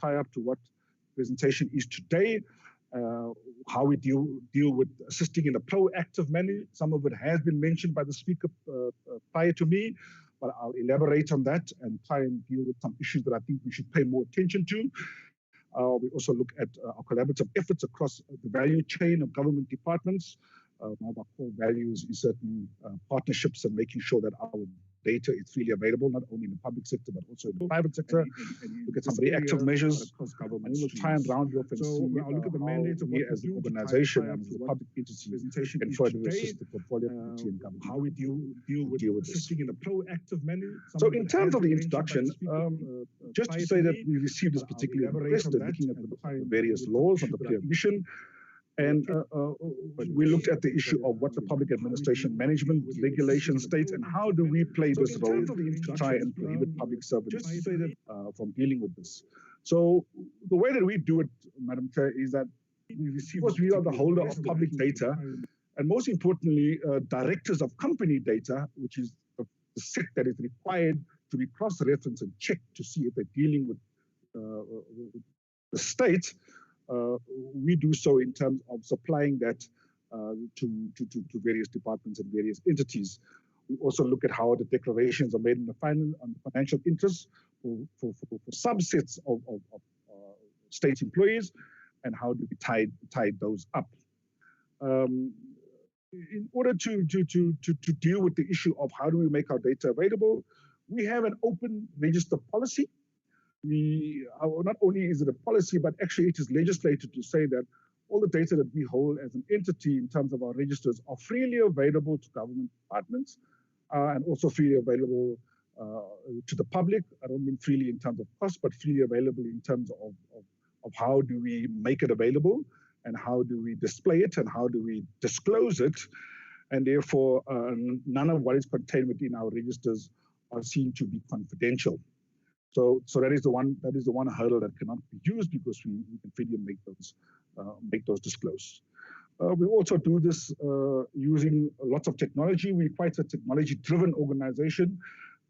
tie up to what presentation is today, how we deal with assisting in a proactive manner. Some of it has been mentioned by the speaker prior to me, but I'll elaborate on that and try and deal with some issues that I think we should pay more attention to. We also look at our collaborative efforts across the value chain of government departments. One of our core values is certainly partnerships and making sure that our data is freely available, not only in the public sector, but also in the private sector. Look at some reactive measures. Across government. We'll try and round you up and see I'll look at the mandate of we as an organization and as a public entity and further assist the portfolio committee and government. How we deal with assisting in a proactive manner. So in terms of the introduction, just to say that we received this particular request and looking at the various laws on the prohibition. And we looked at the issue of what the public administration management regulation states and how do we play this role to try and prohibit public servants from dealing with this. So the way that we do it, Madam Chair, is that we are the holder of public data, and most importantly, directors of company data, which is the set that is required to be cross-referenced and checked to see if they're dealing with the state. We do so in terms of supplying that to various departments and various entities. We also look at how the declarations are made in the financial interests for subsets of state employees, and how do we tie those up. In order to deal with the issue of how do we make our data available, we have an open register policy. Not only is it a policy, but actually it is legislated to say that all the data that we hold as an entity in terms of our registers are freely available to government departments and also freely available to the public. I don't mean freely in terms of cost, but freely available in terms of how do we make it available and how do we display it and how do we disclose it. And therefore, none of what is contained within our registers are seen to be confidential. So that is the one hurdle that cannot be used because we can freely make those disclosed. We also do this using lots of technology. We're quite a technology-driven organization.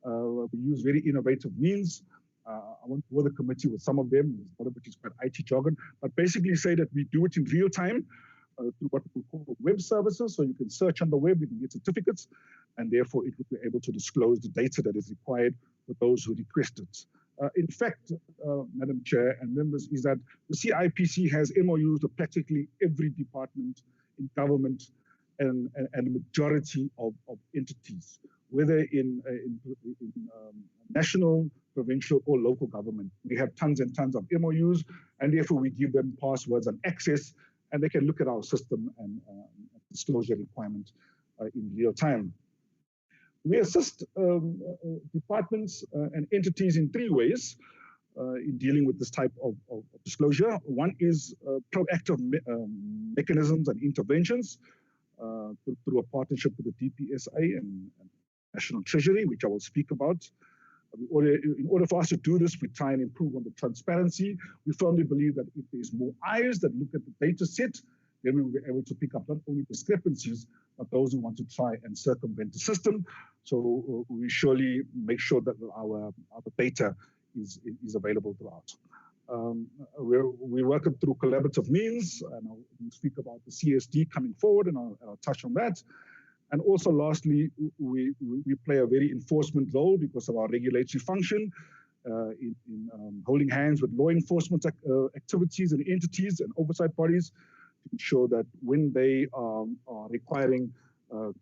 We use very innovative means. I won't bore the committee with some of them, a lot of which is quite IT jargon, but basically say that we do it in real time through what we call web services. So you can search on the web, you can get certificates, and therefore it will be able to disclose the data that is required for those who request it. In fact, Madam Chair and members, is that the CIPC has MOUs with practically every department in government and a majority of entities, whether in national, provincial, or local government. We have tons and tons of MOUs, and therefore we give them passwords and access, and they can look at our system and disclosure requirement in real time. We assist departments and entities in three ways in dealing with this type of disclosure. One is proactive mechanisms and interventions through a partnership with the DPSA and National Treasury, which I will speak about. In order for us to do this, we try and improve on the transparency. We firmly believe that if there's more eyes that look at the data set, then we will be able to pick up not only discrepancies, but those who want to try and circumvent the system. So we surely make sure that our data is available throughout. We're working through collaborative means, and I'll speak about the CSD coming forward, and I'll touch on that. And also, lastly, we play a very enforcement role because of our regulatory function in holding hands with law enforcement activities and entities and oversight bodies to ensure that when they are requiring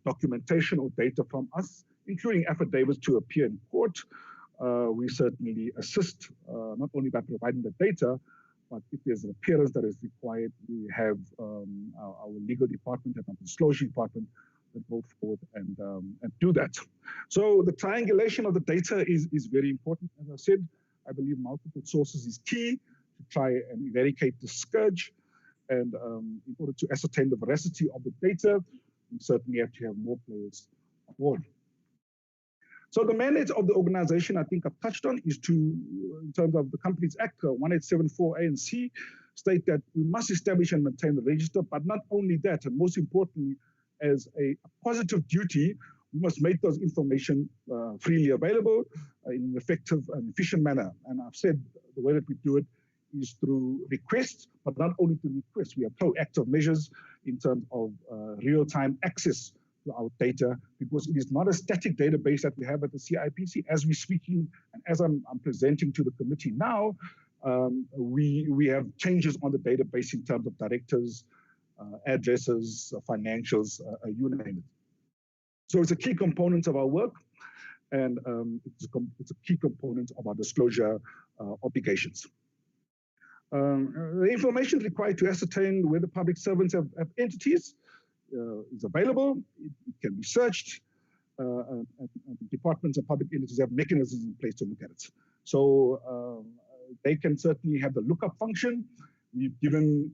documentation or data from us, including affidavits to appear in court, we certainly assist not only by providing the data, but if there's an appearance that is required, we have our legal department and our disclosure department that go forward and do that. So the triangulation of the data is very important. As I said, I believe multiple sources is key to try and eradicate the scourge. And in order to ascertain the veracity of the data, we certainly have to have more players on board. So the mandate of the organization, I think I've touched on, is to, in terms of the Companies Act 1874A and C, state that we must establish and maintain the register, but not only that, and most importantly, as a positive duty, we must make those information freely available in an effective and efficient manner. And I've said the way that we do it is through requests, but not only through requests. We have proactive measures in terms of real-time access to our data, because it is not a static database that we have at the CIPC. As we're speaking, and as I'm presenting to the committee now, we have changes on the database in terms of directors, addresses, financials, you name it. So it's a key component of our work, and it's a key component of our disclosure obligations. The information required to ascertain whether public servants have entities is available. It can be searched, and departments and public entities have mechanisms in place to look at it. So they can certainly have the lookup function. We've given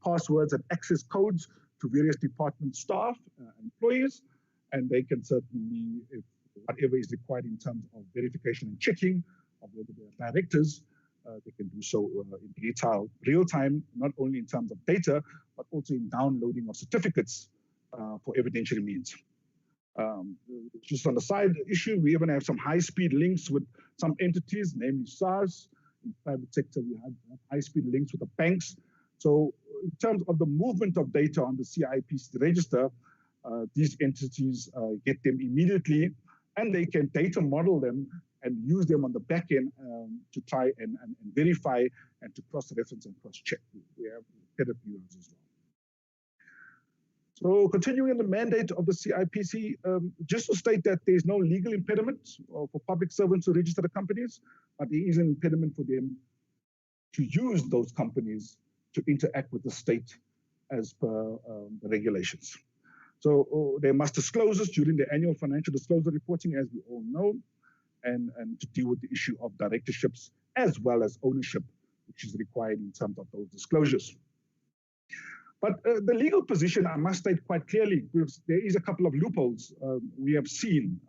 passwords and access codes to various department staff, employees, and they can certainly, if whatever is required in terms of verification and checking of whether they are directors, they can do so in real time, not only in terms of data, but also in downloading of certificates for evidentiary means. Just on the side issue, we even have some high-speed links with some entities, namely SARS. In the private sector, we have high-speed links with the banks. So in terms of the movement of data on the CIPC register, these entities get them immediately, and they can data model them and use them on the back end to try and verify and to cross-reference and cross-check. We have headed bureaus as well. So continuing the mandate of the CIPC, just to state that there is no legal impediment for public servants to register the companies, but there is an impediment for them to use those companies to interact with the state as per the regulations. So they must disclose this during the annual financial disclosure reporting, as we all know, and to deal with the issue of directorships as well as ownership, which is required in terms of those disclosures. But the legal position, I must state quite clearly, because there is a couple of loopholes we have seen,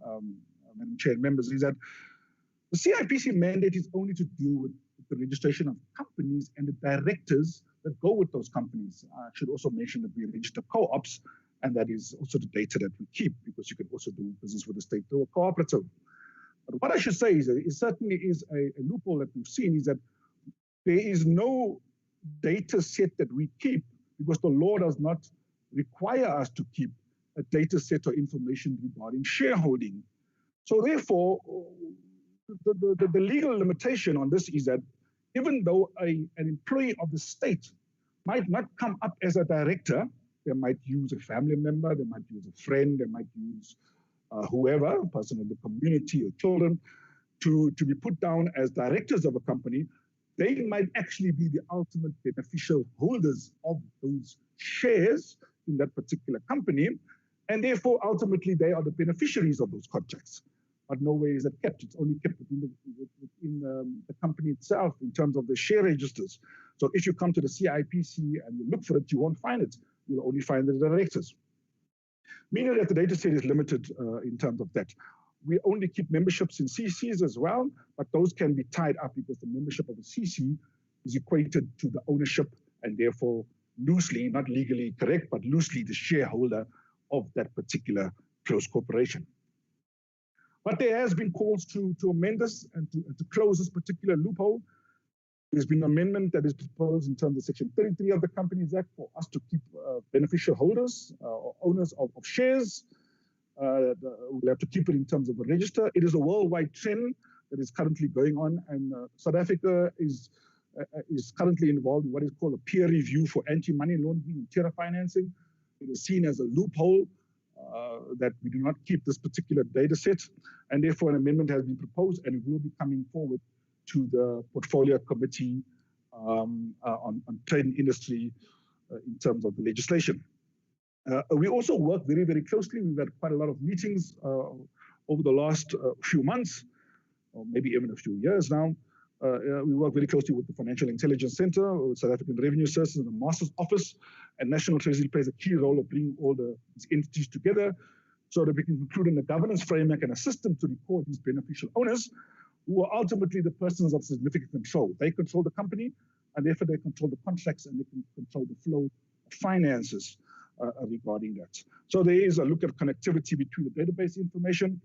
Madam Chair and members, is that the CIPC mandate is only to deal with the registration of companies and the directors that go with those companies. I should also mention that we register co-ops, and that is also the data that we keep, because you can also do business with the state through a cooperative. But what I should say is that it certainly is a loophole that we've seen, is that there is no data set that we keep, because the law does not require us to keep a data set or information regarding shareholding. So therefore, the legal limitation on this is that even though an employee of the state might not come up as a director, they might use a family member, they might use a friend, they might use whoever, a person in the community or children, to be put down as directors of a company. They might actually be the ultimate beneficial holders of those shares in that particular company, and therefore ultimately they are the beneficiaries of those contracts. But nowhere is it kept. It's only kept within the company itself in terms of the share registers. So if you come to the CIPC and you look for it, you won't find it. You'll only find the directors. Meaning that the data set is limited in terms of that. We only keep memberships in CCs as well, but those can be tied up because the membership of a CC is equated to the ownership and therefore loosely, not legally correct, but loosely the shareholder of that particular close corporation. But there has been calls to amend this and to close this particular loophole. There's been an amendment that is proposed in terms of Section 33 of the Companies Act for us to keep beneficial holders or owners of shares. We'll have to keep it in terms of a register. It is a worldwide trend that is currently going on, and South Africa is currently involved in what is called a peer review for anti-money laundering and terror financing. It is seen as a loophole that we do not keep this particular data set, and therefore an amendment has been proposed, and it will be coming forward to the portfolio committee on trade and industry in terms of the legislation. We also work very, very closely. We've had quite a lot of meetings over the last few months, or maybe even a few years now. We work very closely with the Financial Intelligence Center, with South African Revenue Services, and the Master's Office, and National Treasury plays a key role of bringing all these entities together so that we can conclude in a governance framework and a system to record these beneficial owners, who are ultimately the persons of significant control. They control the company, and therefore they control the contracts, and they can control the flow of finances regarding that. So there is a look at connectivity between the database information,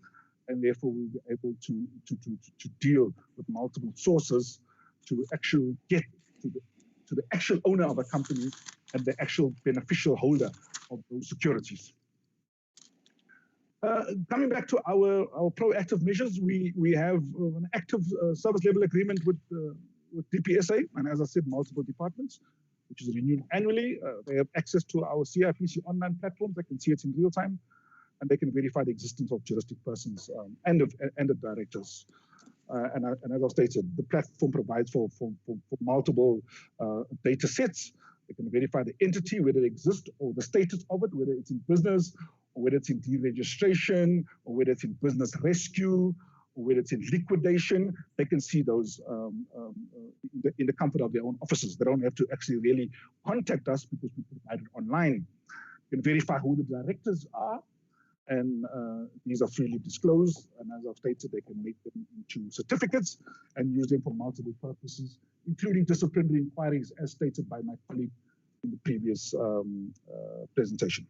and therefore we'll be able to deal with multiple sources to actually get to the actual owner of a company and the actual beneficial holder of those securities. Coming back to our proactive measures, we have an active service level agreement with DPSA, and as I said, multiple departments, which is renewed annually. They have access to our CIPC online platform. They can see it in real time, and they can verify the existence of juristic persons and the directors. And as I stated, the platform provides for multiple data sets. They can verify the entity, whether it exists, or the status of it, whether it's in business, or whether it's in deregistration, or whether it's in business rescue, or whether it's in liquidation. They can see those in the comfort of their own offices. They don't have to actually really contact us because we provide it online. You can verify who the directors are, and these are freely disclosed. And as I've stated, they can make them into certificates and use them for multiple purposes, including disciplinary inquiries, as stated by my colleague in the previous presentation.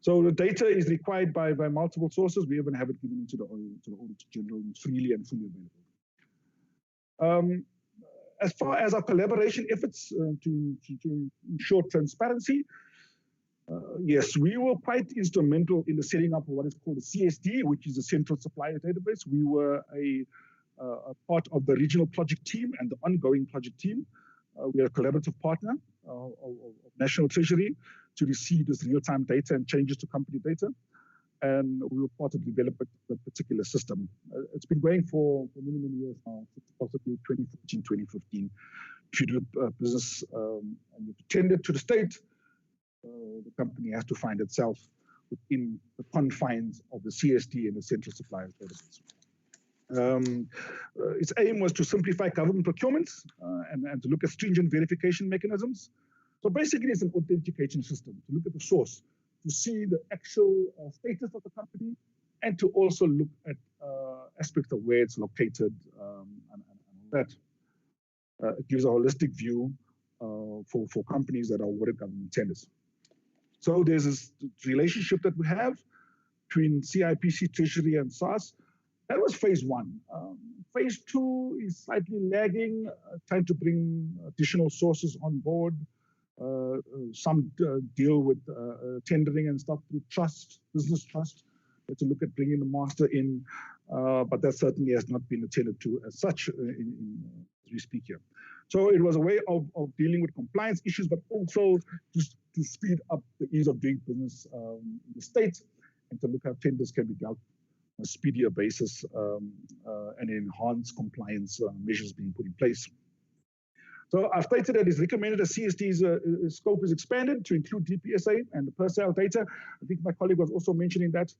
So the data is required by multiple sources. We even have it given to the Auditor General freely and fully available. As far as our collaboration efforts to ensure transparency, yes, we were quite instrumental in the setting up of what is called the CSD, which is the Central Supplier Database. We were a part of the regional project team and the ongoing project team. We are a collaborative partner of National Treasury to receive this real-time data and changes to company data. And we were part of developing the particular system. It's been going for many, many years now, possibly 2014, 2015. If you do business and you tender to the state, the company has to find itself within the confines of the CSD and the Central Suppliers Database. Its aim was to simplify government procurements and to look at stringent verification mechanisms. So basically, it's an authentication system to look at the source, to see the actual status of the company, and to also look at aspects of where it's located and all that. It gives a holistic view for companies that are awarded government tenders. So there's this relationship that we have between CIPC, Treasury, and SARS. That was phase one. Phase two is slightly lagging, trying to bring additional sources on board. Some deal with tendering and stuff through trust, business trust, to look at bringing the master in, but that certainly has not been attended to as such as we speak here. So it was a way of dealing with compliance issues, but also to speed up the ease of doing business in the state and to look how tenders can be dealt on a speedier basis and enhance compliance measures being put in place. So I've stated that it's recommended that CSD's scope is expanded to include DPSA and the personnel data. I think my colleague was also mentioning that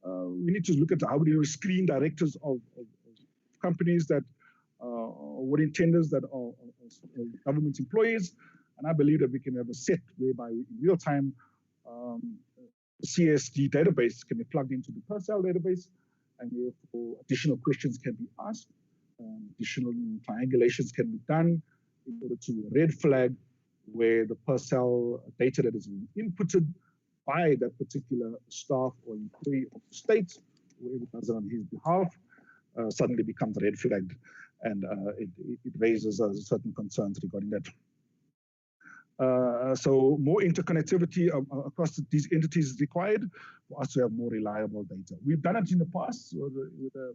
we need to look at how we screen directors of companies that were in tenders that are government employees. And I believe that we can have a set whereby in real time, the CSD database can be plugged into the personnel database, and therefore additional questions can be asked, additional triangulations can be done in order to red flag where the personnel data that is inputted by that particular staff or employee of the state, whoever does it on his behalf, suddenly becomes red flagged, and it raises certain concerns regarding that. So more interconnectivity across these entities is required for us to have more reliable data. We've done it in the past with a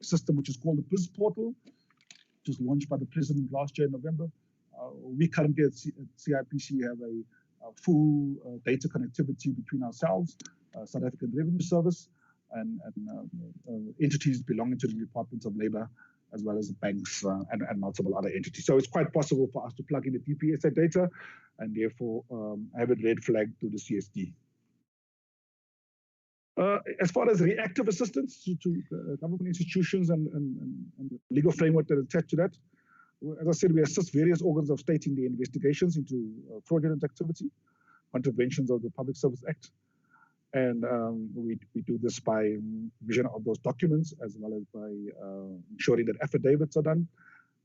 system which is called the BIS portal, which was launched by the President last year in November. We currently at CIPC have a full data connectivity between ourselves, South African Revenue Service, and entities belonging to the Department of Labour, as well as banks and multiple other entities. So it's quite possible for us to plug in the DPSA data and therefore have it red flagged to the CSD. As far as reactive assistance to government institutions and the legal framework that is attached to that, as I said, we assist various organs of state in their investigations into fraudulent activity, contraventions of the Public Service Act. And we do this by vision of those documents, as well as by ensuring that affidavits are done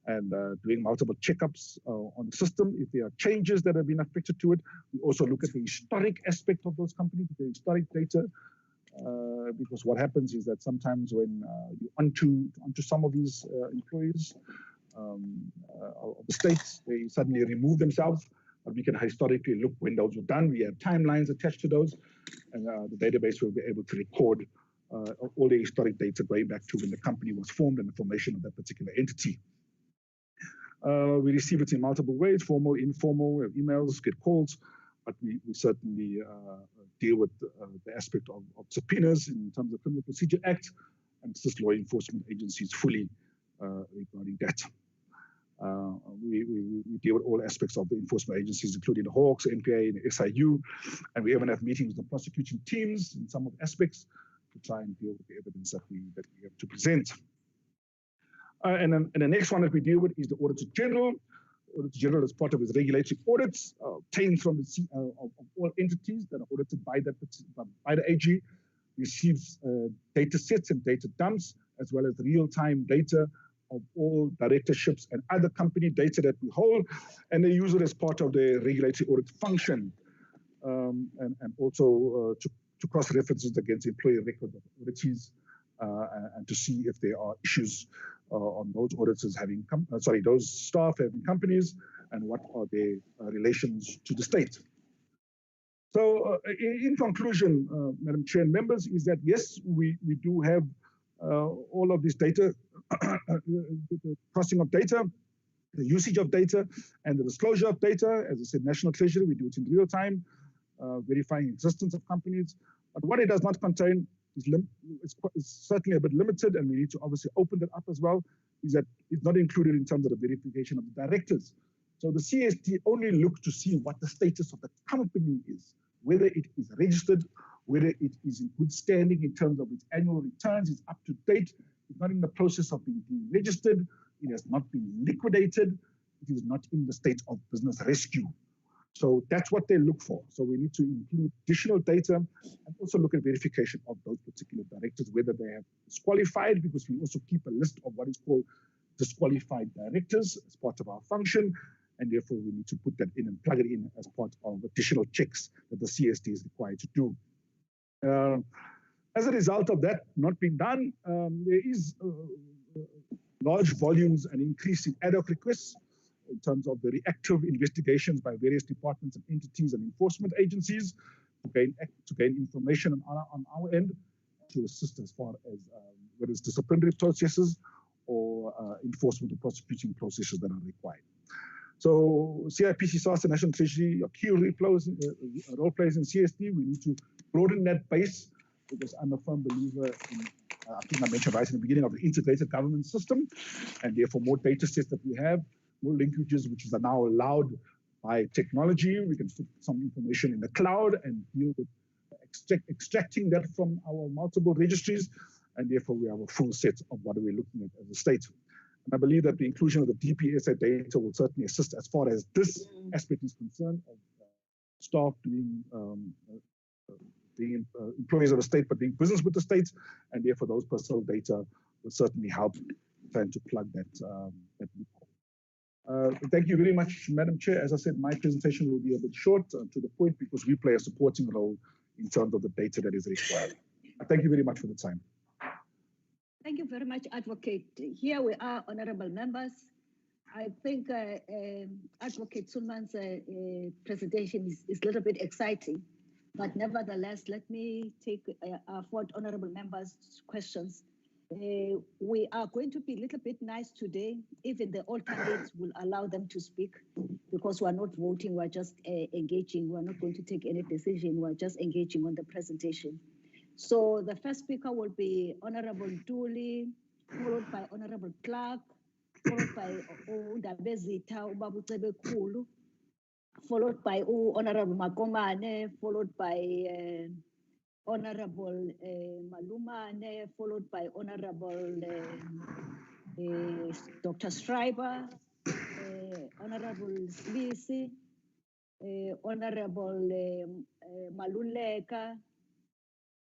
and doing multiple checkups on the system. If there are changes that have been affected to it, we also look at the historic aspect of those companies, the historic data, because what happens is that sometimes when you onto some of these employees, of the states. They suddenly remove themselves, but we can historically look when those were done. We have timelines attached to those, and the database will be able to record all the historic data going back to when the company was formed and the formation of that particular entity. We receive it in multiple ways, formal, informal, we have emails, get calls, but we certainly deal with the aspect of subpoenas in terms of the Criminal Procedure Act and assist law enforcement agencies fully regarding that. We deal with all aspects of the enforcement agencies, including the Hawks, NPA, and the SIU, and we even have meetings with the prosecution teams in some of the aspects to try and deal with the evidence that we have to present. And then the next one that we deal with is the Auditor General. Auditor General, as part of his regulatory audits, obtained from the of all entities that are audited by the AG, receives data sets and data dumps, as well as real-time data of all directorships and other company data that we hold, and they use it as part of their regulatory audit function, and also to cross-references against employee record of auditees, and to see if there are issues on those auditors having, those staff having companies, and what are their relations to the state. So in conclusion, Madam Chair and members, is that yes, we do have all of this data, the crossing of data, the usage of data, and the disclosure of data. As I said, National Treasury, we do it in real time, verifying existence of companies. But what it does not contain is certainly a bit limited, and we need to obviously open that up as well, is that it's not included in terms of the verification of the directors. So the CST only looks to see what the status of the company is, whether it is registered, whether it is in good standing in terms of its annual returns, it's up to date, it's not in the process of being deregistered, it has not been liquidated, it is not in the state of business rescue. So that's what they look for. So we need to include additional data and also look at verification of those particular directors, whether they have disqualified, because we also keep a list of what is called disqualified directors as part of our function, and therefore we need to put that in and plug it in as part of additional checks that the CST is required to do. As a result of that not being done, there is large volumes and increase in ad hoc requests in terms of the reactive investigations by various departments and entities and enforcement agencies to gain information on our end to assist as far as whether it's disciplinary processes or enforcement or prosecuting processes that are required. So CIPC, SARS, and National Treasury are key role players in CST. We need to broaden that base, because I'm a firm believer in, I think I mentioned right in the beginning, of the integrated government system, and therefore more data sets that we have, more linkages which are now allowed by technology. We can put some information in the cloud and deal with extracting that from our multiple registries, and therefore we have a full set of what are we looking at as a state. And I believe that the inclusion of the DPSA data will certainly assist as far as this aspect is concerned, of staff being employees of the state but doing business with the state, and therefore those personal data will certainly help trying to plug that loophole. Thank you very much, Madam Chair. As I said, my presentation will be a bit short to the point, because we play a supporting role in terms of the data that is required. Thank you very much for the time. Thank you very much, Advocate. Here we are, honorable members. I think Advocate Sulman's presentation is a little bit exciting, but nevertheless, let me take our fourth honorable members' questions. We are going to be a little bit nice today. Even the alternates will allow them to speak, because we're not voting, we're just engaging. We're not going to take any decision, we're just engaging on the presentation. So the first speaker will be Honorable Dooley, followed by Honorable Clark, followed by Ndabezitha Ubabucebe Khulu, followed by Honorable Makomane, followed by Honorable Malumane, followed by Honorable Dr. Schreiber, Honorable Slisi, Honorable Maluleka,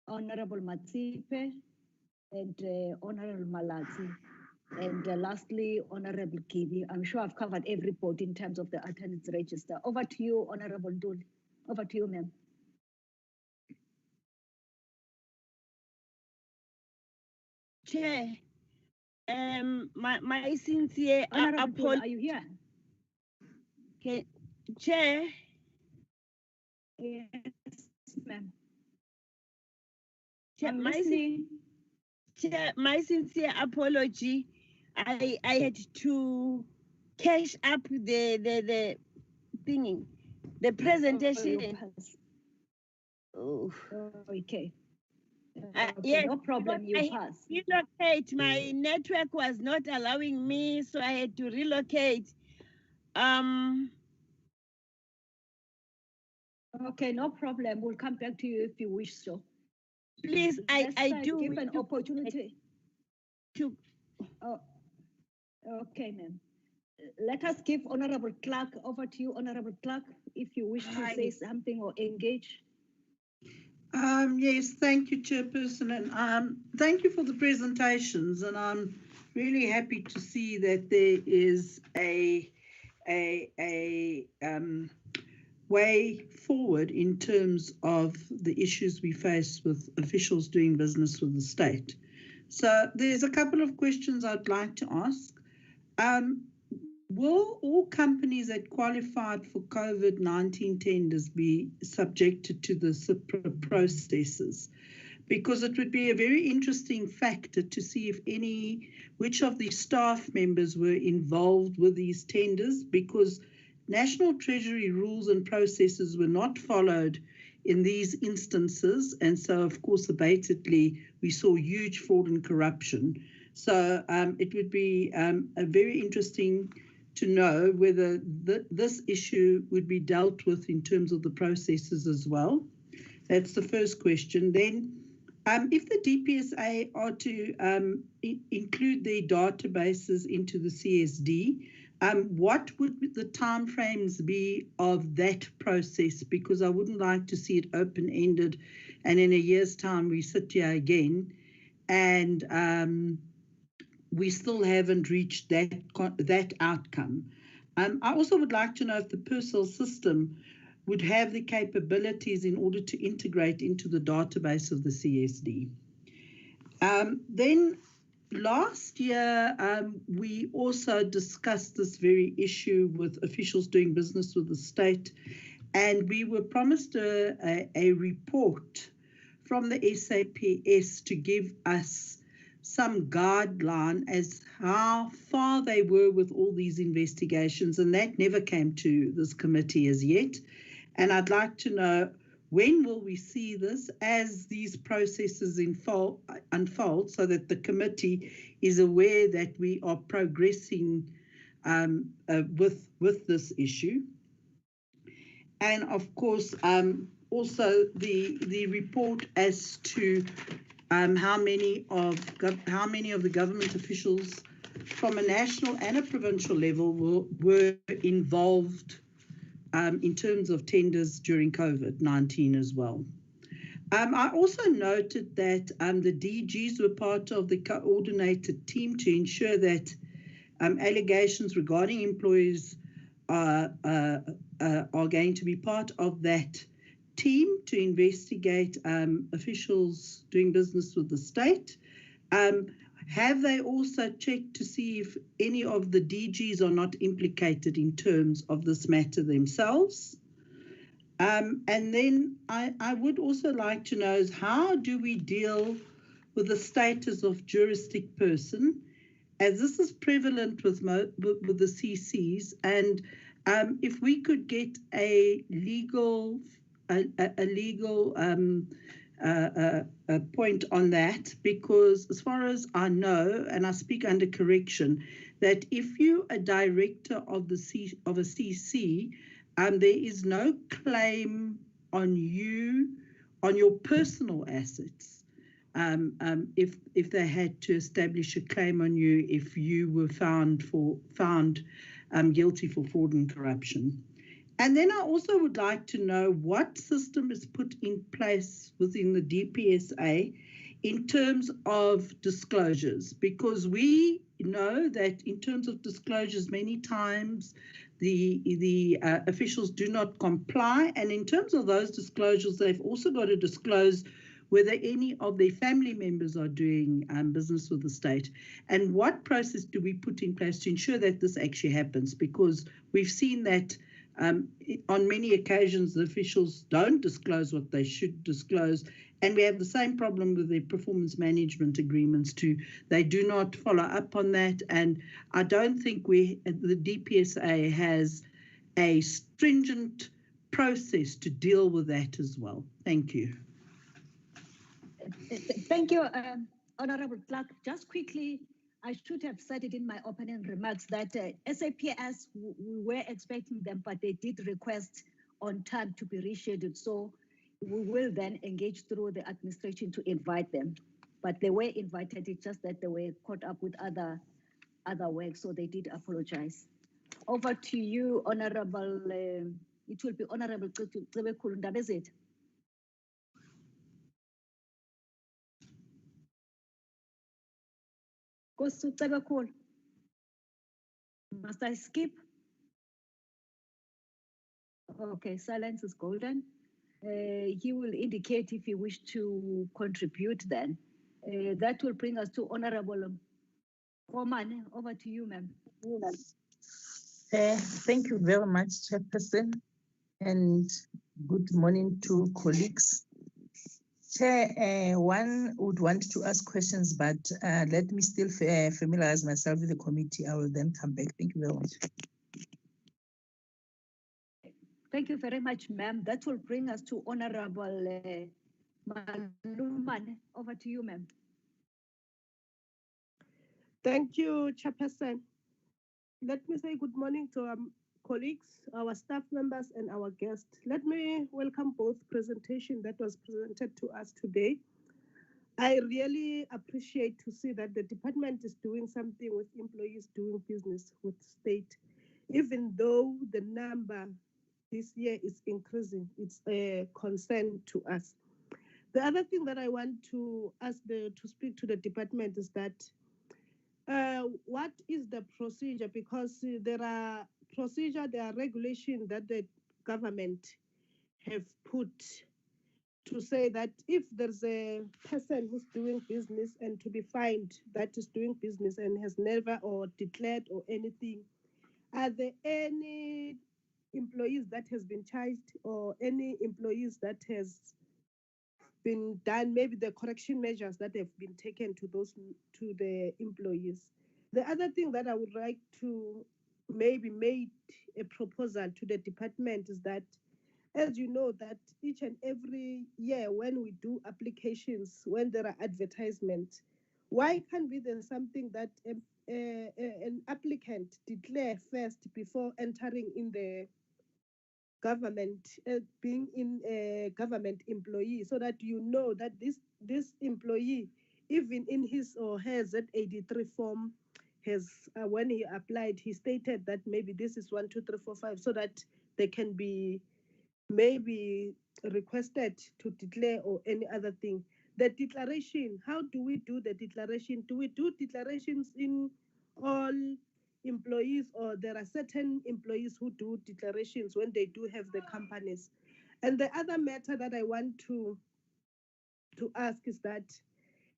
Honorable Matsipe, and Honorable Malatsi, and lastly, Honorable Kibi. I'm sure I've covered everybody in terms of the attendance register. Over to you, Honorable Duli. Over to you, ma'am. Chair, My sincere Honorable Pula, apology. are you here? Okay. Chair. Yes, ma'am. Chair, I'm listening. Chair, my sincere apology. I had to cash up the thingy, the presentation. Oh. Okay. Yes, no problem, you pass. Relocate. My network was not allowing me, so I had to relocate. Okay, no problem. We'll come back to you if you wish so. Please, I do give an opportunity. To. Oh, okay, ma'am. Let us give Honorable Clerk over to you, Honorable Clerk, if you wish to say something or engage. Yes, thank you, Chairperson, and thank you for the presentations. And I'm really happy to see that there is a way forward in terms of the issues we face with officials doing business with the state. So there's a couple of questions I'd like to ask. Will all companies that qualified for COVID-19 tenders be subjected to the CIPRO processes? Because it would be a very interesting factor to see if which of the staff members were involved with these tenders, because National Treasury rules and processes were not followed in these instances. And so, of course, abatedly, we saw huge fraud and corruption. So it would be a very interesting to know whether this issue would be dealt with in terms of the processes as well. That's the first question. Then, if the DPSA are to include their databases into the CSD, what would the timeframes be of that process? Because I wouldn't like to see it open-ended and in a year's time we sit here again and we still haven't reached that outcome. I also would like to know if the PERSOL system would have the capabilities in order to integrate into the database of the CSD. Then last year, we also discussed this very issue with officials doing business with the state, and we were promised a report from the SAPS to give us some guideline as how far they were with all these investigations, and that never came to this committee as yet. And I'd like to know, when will we see this as these processes unfold so that the committee is aware that we are progressing with this issue? And of course, also the report as to how many of the government officials from a national and a provincial level were involved in terms of tenders during COVID-19 as well. I also noted that the DGs were part of the coordinated team to ensure that allegations regarding employees are going to be part of that team to investigate officials doing business with the state. Have they also checked to see if any of the DGs are not implicated in terms of this matter themselves? And then I would also like to know is how do we deal with the status of juristic person, as this is prevalent with the CCs, and if we could get a legal point on that, because as far as I know, and I speak under correction, that if you're a director of a CC, there is no claim on you, on your personal assets, if they had to establish a claim on you if you were found guilty for fraud and corruption. And then I also would like to know what system is put in place within the DPSA in terms of disclosures, because we know that in terms of disclosures, many times the officials do not comply. And in terms of those disclosures, they've also got to disclose whether any of their family members are doing business with the state, and what process do we put in place to ensure that this actually happens? Because we've seen that on many occasions the officials don't disclose what they should disclose, and we have the same problem with their performance management agreements too. They do not follow up on that, and I don't think the DPSA has a stringent process to deal with that as well. Thank you. Thank you, Honorable Clark. Just quickly, I should have said it in my opening remarks that SAPS, we were expecting them, but they did request on time to be rescheduled. So we will then engage through the administration to invite them. But they were invited, it's just that they were caught up with other work, so they did apologize. Over to you, Honorable, it will be Honorable Cebekulu Ndaba, is it? Must I skip? Okay, silence is golden. He will indicate if he wishes to contribute then. That will bring us to Honorable Roman. Over to you, ma'am. Thank you very much, Chairperson, and good morning to colleagues. Chair, one would want to ask questions, but let me still familiarize myself with the committee. I will then come back. Thank you very much. Thank you very much, ma'am. That will bring us to Honorable Maluman. Over to you, ma'am. Thank you, Chairperson. Let me say good morning to our colleagues, our staff members, and our guests. Let me welcome both presentation that was presented to us today. I really appreciate to see that the department is doing something with employees doing business with state, even though the number this year is increasing. It's a concern to us. The other thing that I want to ask to speak to the department is that what is the procedure? Because there are regulations that the government have put to say that if there's a person who's doing business and to be fined that is doing business and has never or declared or anything, are there any employees that has been charged or any employees that has been done, maybe the correction measures that have been taken to the employees? The other thing that I would like to maybe make a proposal to the department is that, as you know, that each and every year when we do applications, when there are advertisements, why can't be there something that an applicant declare first before entering in the government, being in a government employee, so that you know that this employee, even in his or her Z83 form, has when he applied, he stated that maybe this is 1, 2, 3, 4, 5, so that they can be maybe requested to declare or any other thing. The declaration, how do we do the declaration? Do we do declarations in all employees, or there are certain employees who do declarations when they do have the companies? And the other matter that I want to ask is that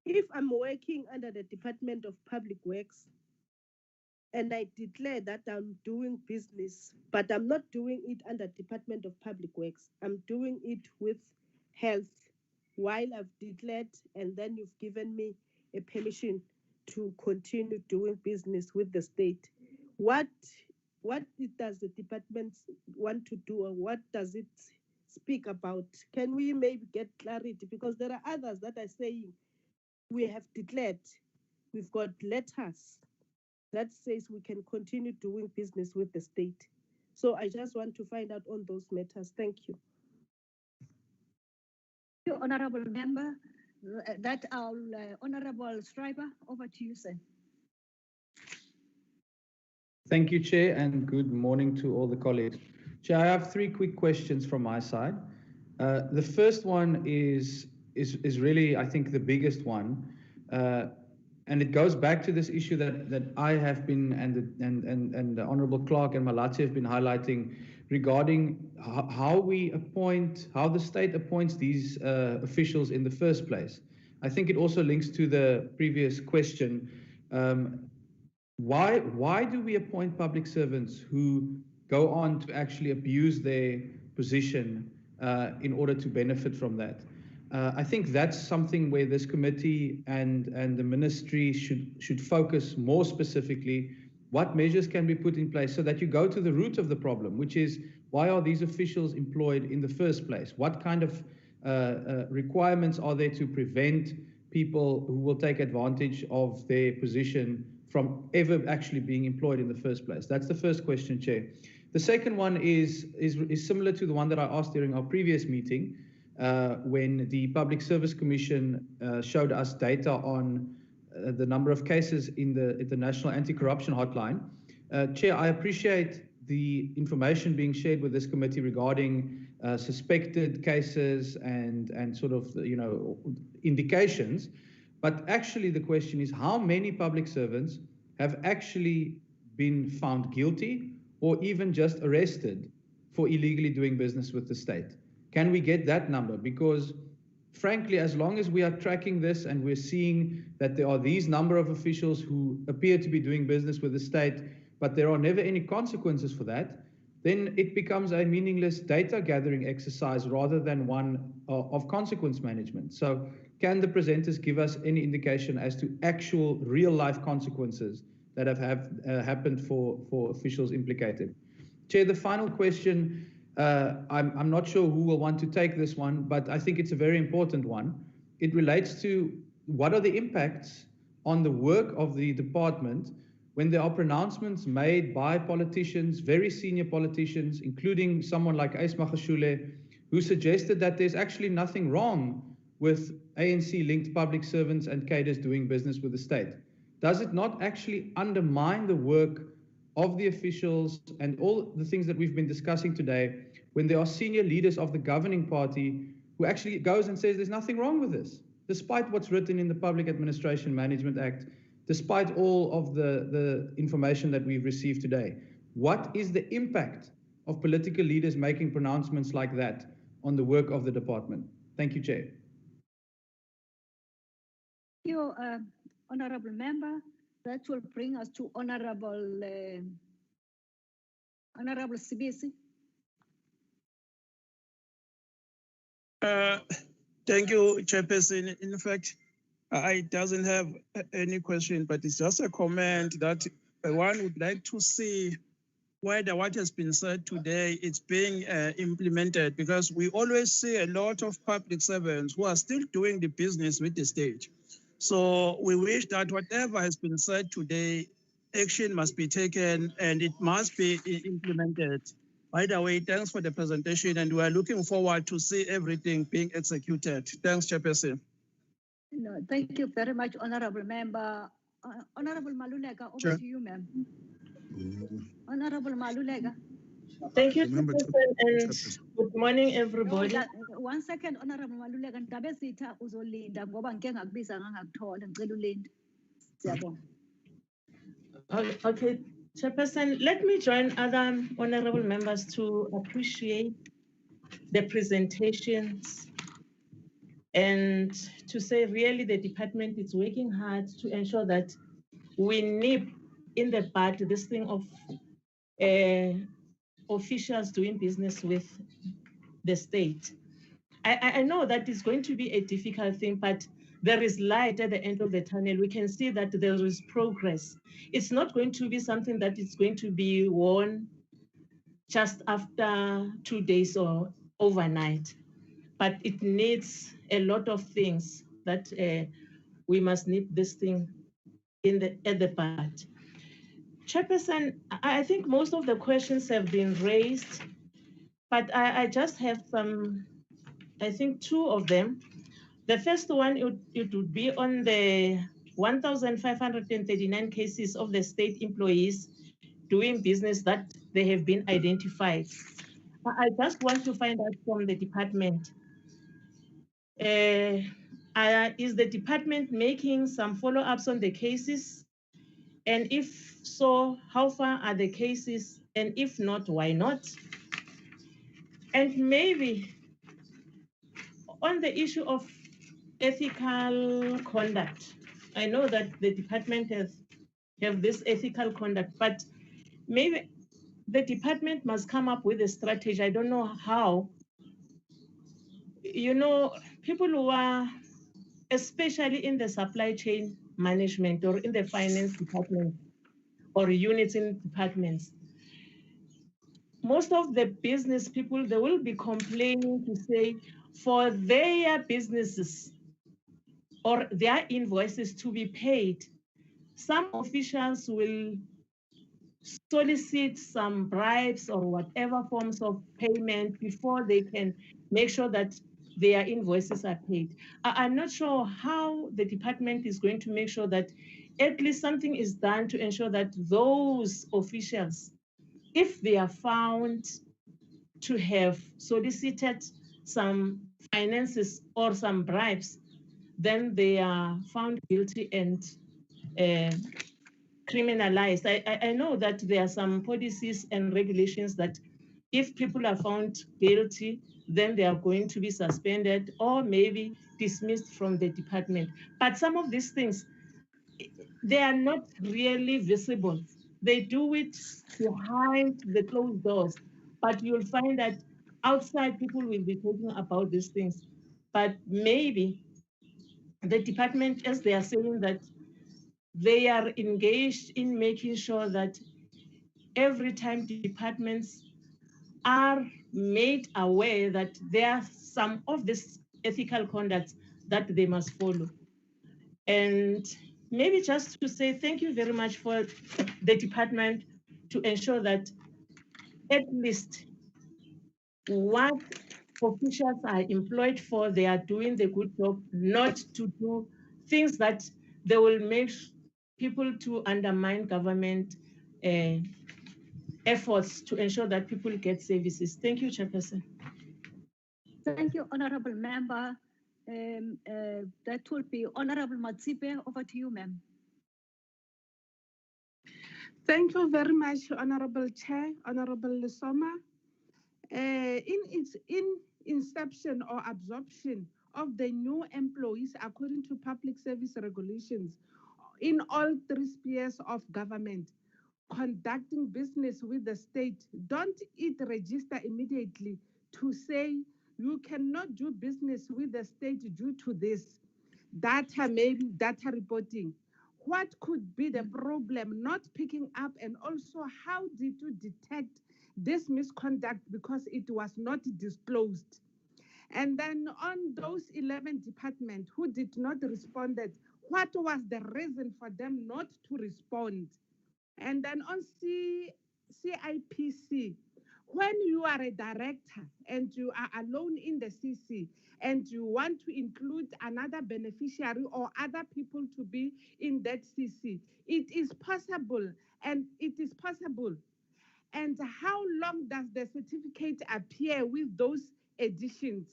if I'm working under the Department of Public Works and I declare that I'm doing business, but I'm not doing it under Department of Public Works, I'm doing it with health, while I've declared, and then you've given me a permission to continue doing business with the state. What does the department want to do, or what does it speak about? Can we maybe get clarity? Because there are others that are saying we have declared, we've got letters that says we can continue doing business with the state. So I just want to find out on those matters. Thank you. Thank you, Honorable Member. That our Honorable Schreiber, over to you, sir. Thank you, Chair, and good morning to all the colleagues. Chair, I have 3 quick questions from my side. The first one is really, I think, the biggest one, and it goes back to this issue that I have been and the Honourable Clark and Malachi have been highlighting regarding how the state appoints these officials in the first place. I think it also links to the previous question. Why do we appoint public servants who go on to actually abuse their position in order to benefit from that? I think that's something where this committee and the ministry should focus more specifically. What measures can be put in place so that you go to the root of the problem, which is why are these officials employed in the first place? What kind of requirements are there to prevent people who will take advantage of their position from ever actually being employed in the first place? That's the first question, Chair. The second one is similar to the one that I asked during our previous meeting, when the Public Service Commission showed us data on the number of cases in the National Anti-Corruption Hotline. Chair, I appreciate the information being shared with this committee regarding suspected cases and sort of, indications. But actually the question is, how many public servants have actually been found guilty or even just arrested for illegally doing business with the state? Can we get that number? Because frankly, as long as we are tracking this and we're seeing that there are these number of officials who appear to be doing business with the state, but there are never any consequences for that, then it becomes a meaningless data gathering exercise rather than one of consequence management. So can the presenters give us any indication as to actual real life consequences that have happened for officials implicated? Chair, the final question, I'm not sure who will want to take this one, but I think it's a very important one. It relates to what are the impacts on the work of the department when there are pronouncements made by politicians, very senior politicians, including someone like Ace Magashule, who suggested that there's actually nothing wrong with ANC-linked public servants and cadres doing business with the state. Does it not actually undermine the work of the officials and all the things that we've been discussing today when there are senior leaders of the governing party who actually goes and says there's nothing wrong with this, despite what's written in the Public Administration Management Act, despite all of the information that we've received today? What is the impact of political leaders making pronouncements like that on the work of the department? Thank you, Chair. Thank you, Honourable Member. That will bring us to Honourable Sibisi. Thank you, Chairperson. In fact, I doesn't have any question, but it's just a comment that one would like to see whether what has been said today is being implemented, because we always see a lot of public servants who are still doing the business with the state. So we wish that whatever has been said today, action must be taken and it must be implemented. By the way, thanks for the presentation, and we are looking forward to see everything being executed. Thanks, Chairperson. No, thank you very much, Honourable Member. Honourable Malulega, over to you, ma'am. Honourable Malulega. Thank you, Chairperson, and good morning, everybody. One second, Honourable Malulega. Ndabe sitha uzolinda ngoba ngike ngakubiza ngangakuthola ngicela ulinde. Siyabonga. Okay, Chairperson, let me join other honourable members to appreciate the presentations and to say really the department is working hard to ensure that we nip in the bud this thing of officials doing business with the state. I know that it's going to be a difficult thing, but there is light at the end of the tunnel. We can see that there is progress. It's not going to be something that is going to be won just after 2 days or overnight, but it needs a lot of things that we must nip this thing at the bud. Chairperson, I think most of the questions have been raised, but I just have some, I think 2 of them. The first one, it would be on the 1,539 cases of the state employees doing business that they have been identified. I just want to find out from the department, Is the department making some follow-ups on the cases? And if so, how far are the cases? And if not, why not? And maybe on the issue of ethical conduct, I know that the department have this ethical conduct, but maybe the department must come up with a strategy. I don't know how. You know, people who are, especially in the supply chain management or in the finance department or units in departments, most of the business people, they will be complaining to say for their businesses or their invoices to be paid, some officials will solicit some bribes or whatever forms of payment before they can make sure that their invoices are paid. I'm not sure how the department is going to make sure that at least something is done to ensure that those officials, if they are found to have solicited some finances or some bribes, then they are found guilty and criminalized. I know that there are some policies and regulations that if people are found guilty, then they are going to be suspended or maybe dismissed from the department. But some of these things, they are not really visible. They do it behind the closed doors, but you'll find that outside people will be talking about these things. But maybe the department, as they are saying that they are engaged in making sure that every time departments are made aware that there are some of these ethical conducts that they must follow. And maybe just to say thank you very much for the department to ensure that at least what officials are employed for, they are doing the good job, not to do things that they will make people to undermine government efforts to ensure that people get services. Thank you, Chairperson. Thank you, Honorable Member. That will be Honorable Matsipe. Over to you, ma'am. Thank you very much, Honorable Chair, Honorable Lesoma. In its inception or absorption of the new employees according to public service regulations in all 3 spheres of government, conducting business with the state, don't it register immediately to say you cannot do business with the state due to this data, maybe data reporting? What could be the problem not picking up, and also how did you detect this misconduct because it was not disclosed? And then on those 11 departments who did not respond, what was the reason for them not to respond? And then on CIPC, when you are a director and you are alone in the CC and you want to include another beneficiary or other people to be in that CC, it is possible, and it is possible. And how long does the certificate appear with those additions?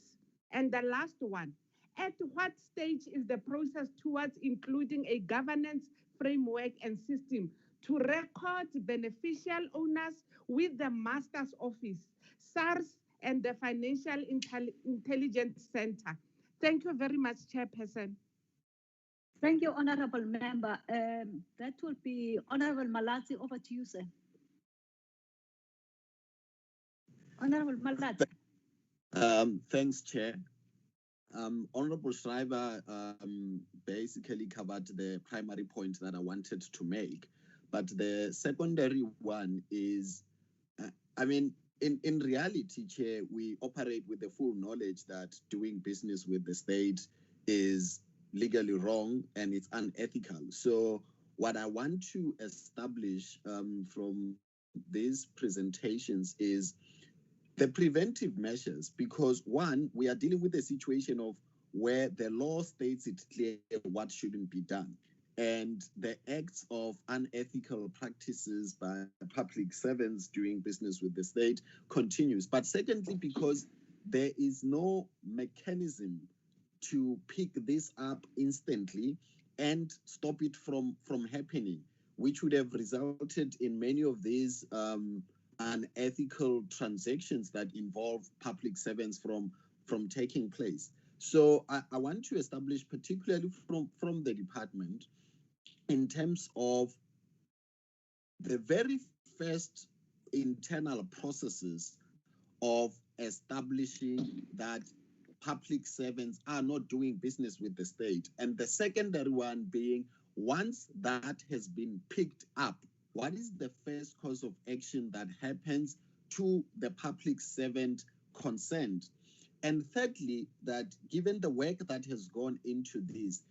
And the last one, at what stage is the process towards including a governance framework and system to record beneficial owners with the Master's Office, SARS, and the Financial Intelligence Center? Thank you very much, Chairperson. Thank you, Honorable Member. That will be Honorable Malatsi. Over to you, sir. Honorable Malatsi. Thanks, Chair. Honorable Schreiber basically covered the primary point that I wanted to make, but the secondary one is, in reality, Chair, we operate with the full knowledge that doing business with the state is legally wrong and it's unethical. So what I want to establish from these presentations is the preventive measures, because one, we are dealing with a situation of where the law states it clear what shouldn't be done, and the acts of unethical practices by public servants doing business with the state continues. But secondly, because there is no mechanism to pick this up instantly and stop it from happening, which would have resulted in many of these unethical transactions that involve public servants from taking place. So I want to establish, particularly from the department, in terms of the very first internal processes of establishing that public servants are not doing business with the state. And the secondary one being, once that has been picked up, what is the first course of action that happens to the public servant concerned? And thirdly, that given the work that has gone into this,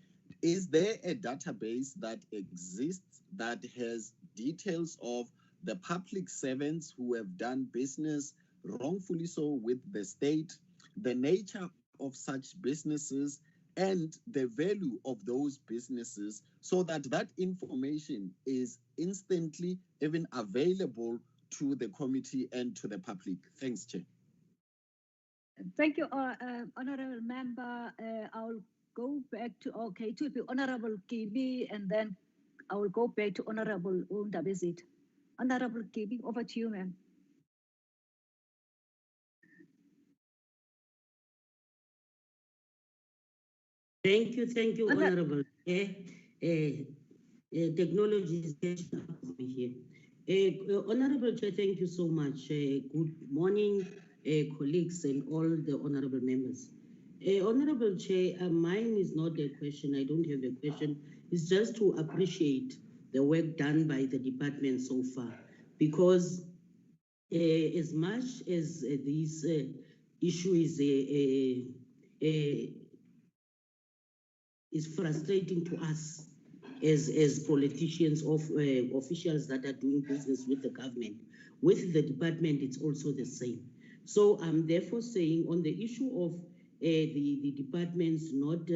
is there a database that exists that has details of the public servants who have done business wrongfully so with the state, the nature of such businesses, and the value of those businesses, so that that information is instantly even available to the committee and to the public? Thanks, Chair. Thank you, Honorable Member. I'll go back to, okay, to be Honorable Kibi, and then I will go back to Honorable Undabezit. Honorable Kibi, over to you, ma'am. Thank you, Honorable. Technology is catching up with me here. Honorable Chair, thank you so much. Good morning, colleagues and all the honorable members. Honorable Chair, mine is not a question. I don't have a question. It's just to appreciate the work done by the department so far, because as much as this issue is frustrating to us as politicians, of officials that are doing business with the government, with the department, it's also the same. So I'm therefore saying, on the issue of the departments not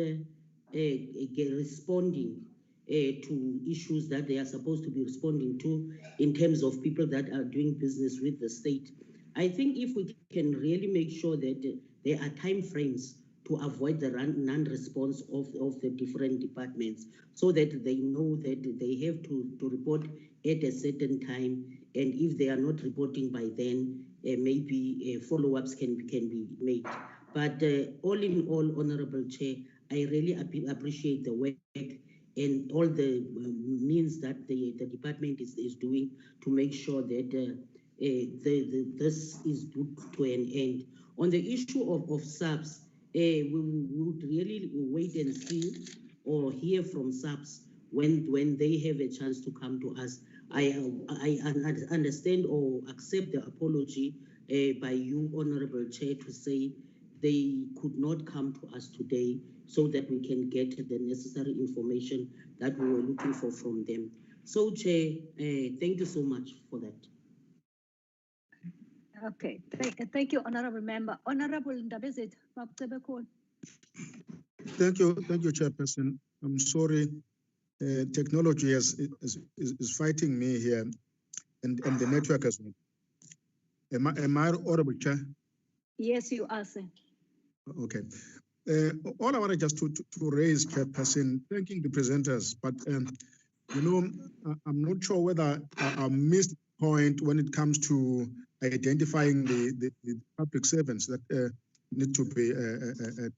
responding to issues that they are supposed to be responding to in terms of people that are doing business with the state, I think if we can really make sure that there are time frames to avoid the non-response of the different departments, so that they know that they have to report at a certain time, and if they are not reporting by then, maybe follow-ups can be made. But all in all, Honorable Chair, I really appreciate the work and all the means that the department is doing to make sure that this is put to an end. On the issue of SAPS, we would really wait and see or hear from SAPS when they have a chance to come to us. I understand or accept the apology by you, Honorable Chair, to say they could not come to us today so that we can get the necessary information that we were looking for from them. So, Chair, thank you so much for that. Okay, thank you, Honorable Member. Honorable Ndabezit. Thank you, Chairperson. I'm sorry, technology is fighting me here, and the network as well. Am I audible, Chair? Yes, you are, sir. Okay. All I wanted just to raise, Chairperson, thanking the presenters, but you know, I'm not sure whether I missed the point when it comes to identifying the public servants that need to be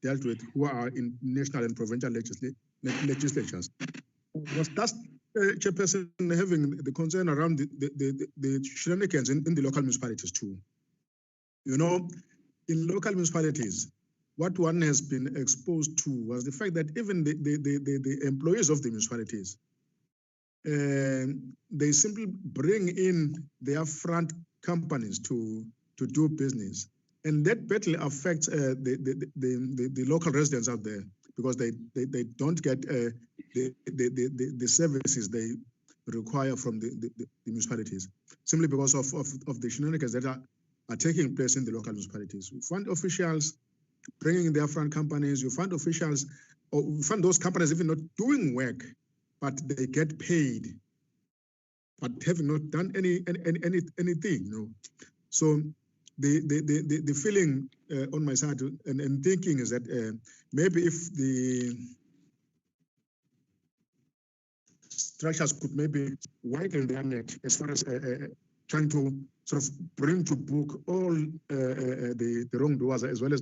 dealt with, who are in national and provincial legislatures. Was that Chairperson having the concern around the shenanigans in the local municipalities too? You know, in local municipalities, what one has been exposed to was the fact that even the employees of the municipalities, they simply bring in their front companies to do business, and that badly affects the local residents out there, because they don't get the services they require from the municipalities, simply because of the shenanigans that are taking place in the local municipalities. We find officials bringing in their front companies. You find officials, or you find those companies even not doing work, but they get paid, but having not done anything. You know? So the feeling on my side and thinking is that maybe if the structures could maybe widen their net as far as trying to sort of bring to book all the wrongdoers, as well as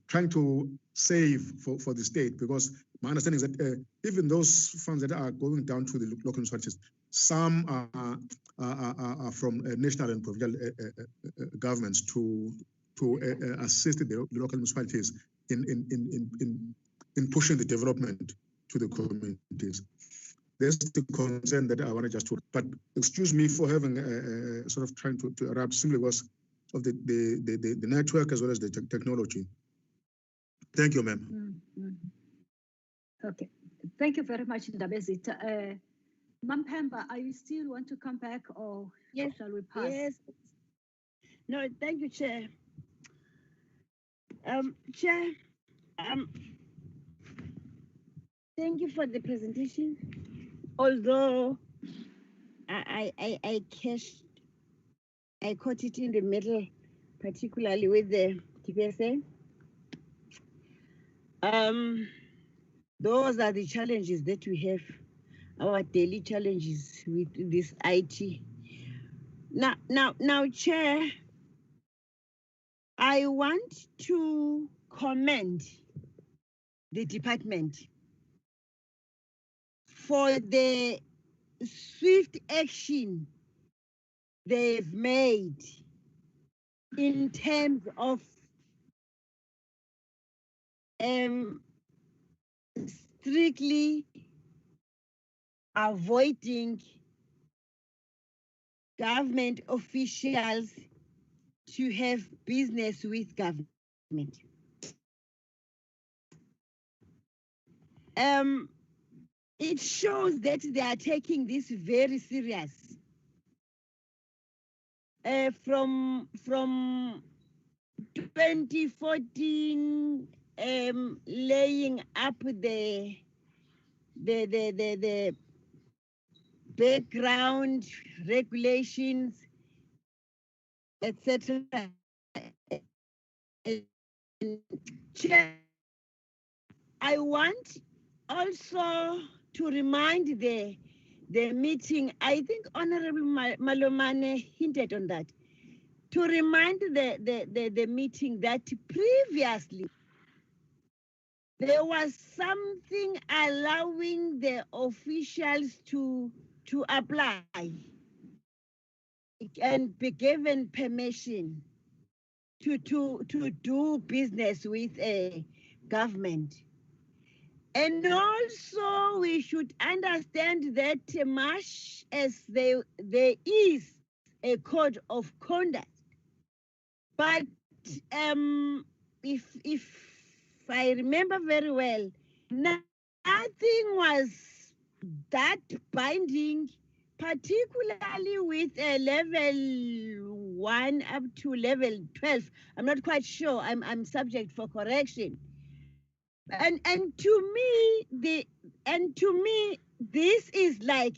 trying to save for the state, because my understanding is that even those funds that are going down to the local municipalities, some are from national and provincial governments to assist the local municipalities in pushing the development to the communities. That's the concern that I wanted just to, but excuse me for having sort of trying to interrupt simply because of the network as well as the technology. Thank you, ma'am. Okay, thank you very much, Ndabezit. Mampemba, are you still want to come back, or yes, shall we pass? Yes. No, thank you, Chair. Chair, thank you for the presentation. Although I caught it in the middle, particularly with the TPSA. Those are the challenges that we have, our daily challenges with this IT. Now, Chair, I want to commend the department for the swift action they've made in terms of strictly avoiding government officials to have business with government. It shows that they are taking this very serious. From 2014, laying up the background regulations, etc. Chair, I want also to remind the meeting, I think Honorable Malomane hinted on that, to remind the meeting that previously there was something allowing the officials to apply and be given permission to do business with a government. And also we should understand that much as there is a code of conduct, but if I remember very well, nothing was that binding, particularly with level 1 up to level 12. I'm not quite sure. I'm subject for correction. And to me, this is like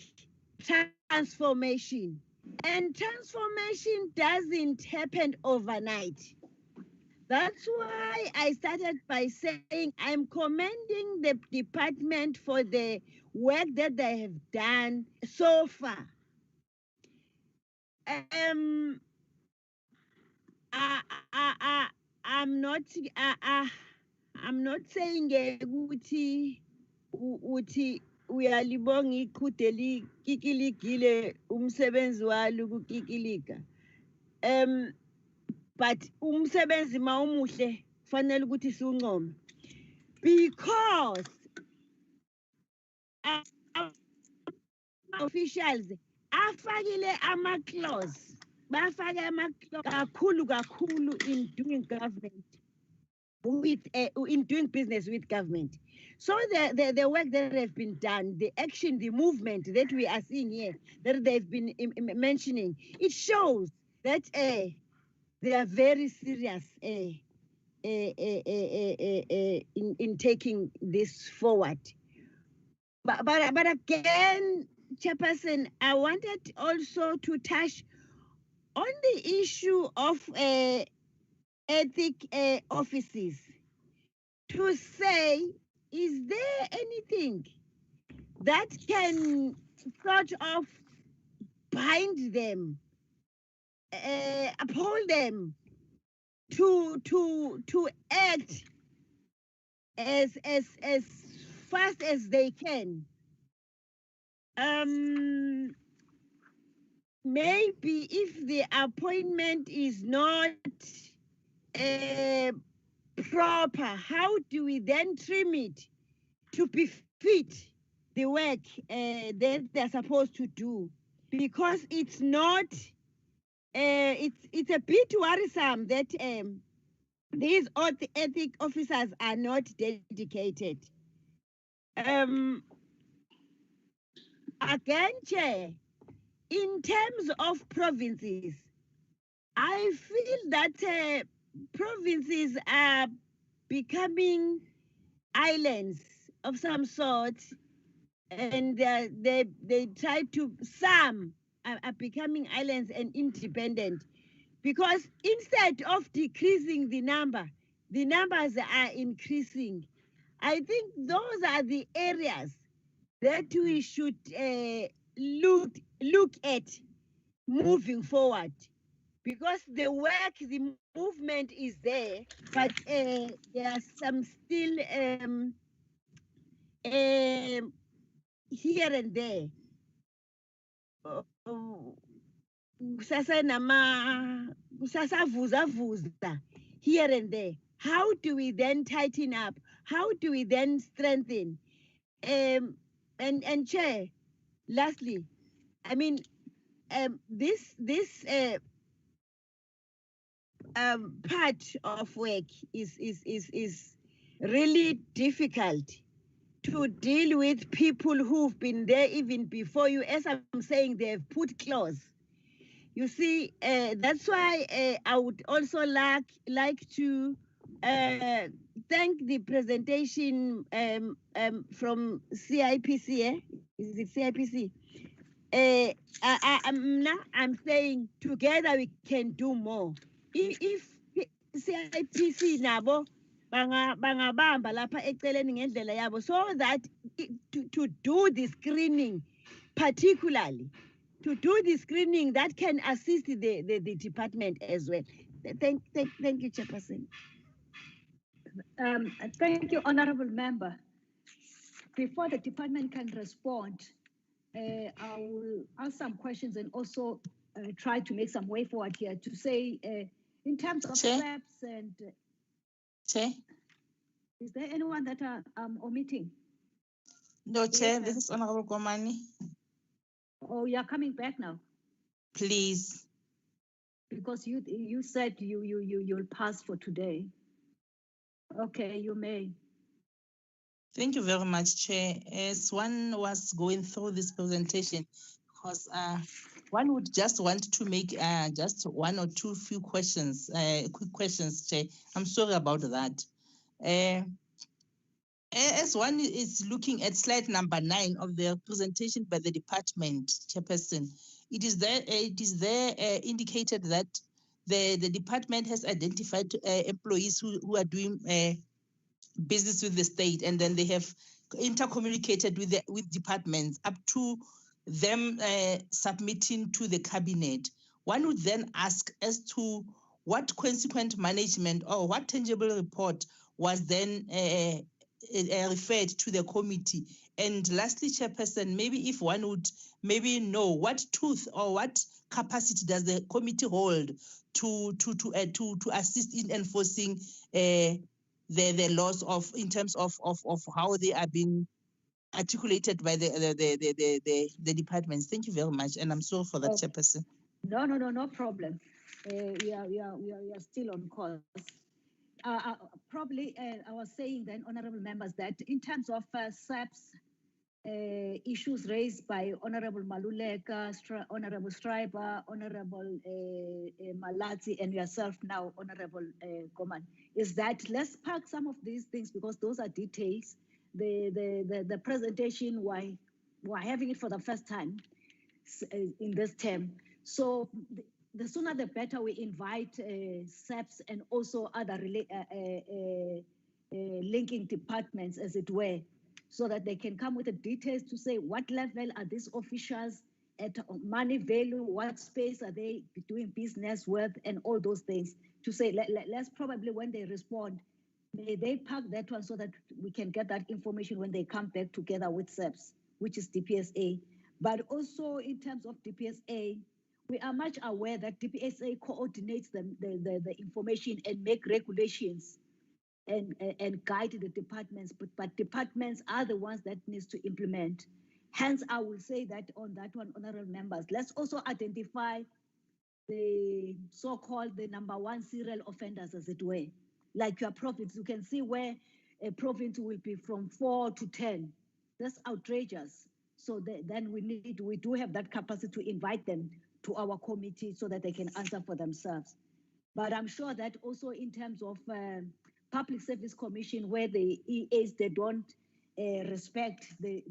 transformation. And transformation doesn't happen overnight. That's why I started by saying I'm commending the department for the work that they have done so far. I'm not saying ukuthi uyalibonga iqhude likikilikile umsebenzi walo ukukikilika. But umsebenzi mawumuhle fanele ukuthi siuncome, because officials afakile ama-clause, bafake ama-clause kakhulu in doing government with in doing business with government. So the work that have been done, the action, the movement that we are seeing here, that they've been mentioning, it shows that they are very serious in taking this forward. But again, Chairperson, I wanted also to touch on the issue of ethic offices, to say, is there anything that can sort of bind them, uphold them to act as fast as they can? Maybe if the appointment is not proper, how do we then trim it to befit the work that they're supposed to do? Because it's not, it's a bit worrisome that these ethic officers are not dedicated. Again, Chair, in terms of provinces, I feel that provinces are becoming islands of some sort, and they try to, some are becoming islands and independent, because instead of decreasing the numbers are increasing. I think those are the areas that we should look at moving forward, because the work, the movement is there, but there are some still here and there. Kusasavuza here and there. How do we then tighten up? How do we then strengthen? And Chair, lastly, I mean, this part of work is really difficult to deal with people who've been there even before you. As I'm saying, they've put clause. You see, that's why I would also like to thank the presentation from CIPC. Is it CIPC? I'm saying together we can do more. If CIPC nabo bangabamba lapha eceleni ngendlela yabo, so that to do the screening, particularly to do the screening that can assist the department as well. Thank you, Chairperson. Thank you, Honorable Member. Before the department can respond, I will ask some questions and also try to make some way forward here to say, in terms of SAPs and... Chair? Is there anyone that I'm omitting? No, Chair, this is Honorable Komani. Oh, you're coming back now? Please. Because you said you'll pass for today. Okay, you may. Thank you very much, Chair. As one was going through this presentation, because one would just want to make just one or two few questions, quick questions, Chair. I'm sorry about that. As one is looking at slide number 9 of the presentation by the department, Chairperson, it is there indicated that the department has identified employees who are doing business with the state, and then they have intercommunicated with departments up to them submitting to the cabinet. One would then ask as to what consequent management or what tangible report was then referred to the committee. And lastly, Chairperson, maybe if one would maybe know what tooth or what capacity does the committee hold to assist in enforcing the laws of in terms of how they are being articulated by the departments. Thank you very much, and I'm sorry for that, Chairperson. No problem. We are still on course. Probably I was saying then, honorable members, that in terms of SAPs, issues raised by Honorable Maluleka, Honorable Stryber, Honorable Malati, and yourself now, Honorable Goman, is that let's park some of these things because those are details. The presentation, why we're having it for the first time in this term. So the sooner the better we invite SAPS and also other linking departments, as it were, so that they can come with the details to say what level are these officials at money value, what space are they doing business with, and all those things. To say, let's probably when they respond, may they pack that one so that we can get that information when they come back together with SAPS, which is DPSA. But also in terms of DPSA, we are much aware that DPSA coordinates the information and make regulations and guide the departments, but departments are the ones that needs to implement. Hence, I will say that on that one, honorable members, let's also identify the so-called the #1 serial offenders, as it were. Like your province, you can see where a province will be from 4 to 10. That's outrageous. So then we do have that capacity to invite them to our committee so that they can answer for themselves. But I'm sure that also in terms of Public Service Commission, where the EAs, they don't respect the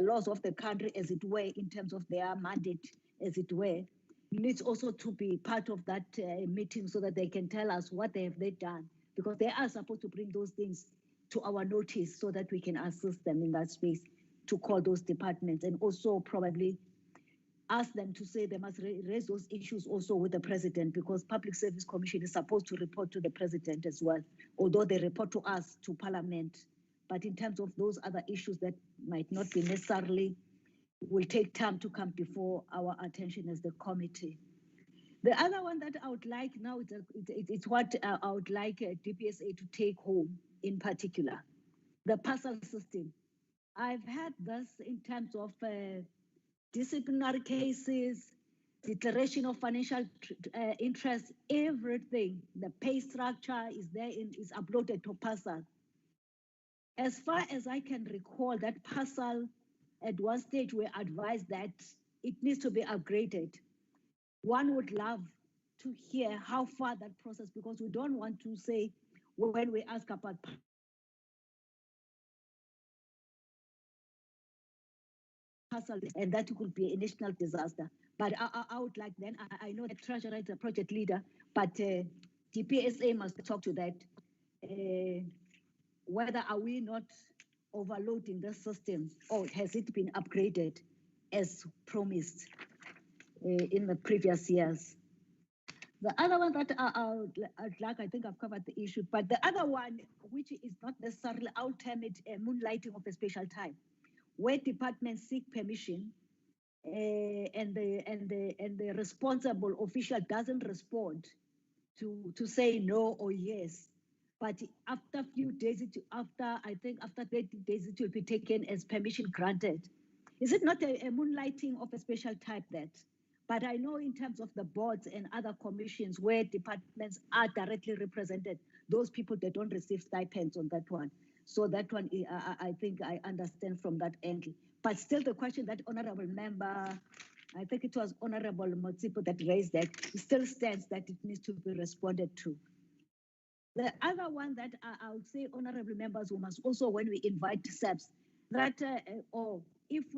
laws of the country, as it were, in terms of their mandate, as it were, needs also to be part of that meeting so that they can tell us what they have done, because they are supposed to bring those things to our notice so that we can assist them in that space to call those departments, and also probably ask them to say they must raise those issues also with the president, because Public Service Commission is supposed to report to the president as well, although they report to us, to Parliament. But in terms of those other issues that might not be necessarily, will take time to come before our attention as the committee. The other one that I would like now, it's what I would like DPSA to take home in particular, the parcel system. I've had this in terms of disciplinary cases, declaration of financial interest, everything. The pay structure is there, is uploaded to parcel. As far as I can recall, that parcel at one stage we advised that it needs to be upgraded. One would love to hear how far that process, because we don't want to say when we ask about parcel and that could be a national disaster. But I would like then, I know the treasurer is a project leader, but DPSA must talk to that. Whether are we not overloading the system, or has it been upgraded as promised in the previous years? The other one that I'd like, I think I've covered the issue, but the other one, which is not necessarily ultimate moonlighting of a special time, where departments seek permission and the responsible official doesn't respond to say no or yes. But after a few days, I think after 30 days, it will be taken as permission granted. Is it not a moonlighting of a special type that? But I know in terms of the boards and other commissions where departments are directly represented, those people, they don't receive stipends on that one. So that one, I think I understand from that angle. But still the question that honorable member, I think it was Honorable Motsipo that raised that, it still stands that it needs to be responded to. The other one that I would say, honorable members, we must also, when we invite SAPS, that or if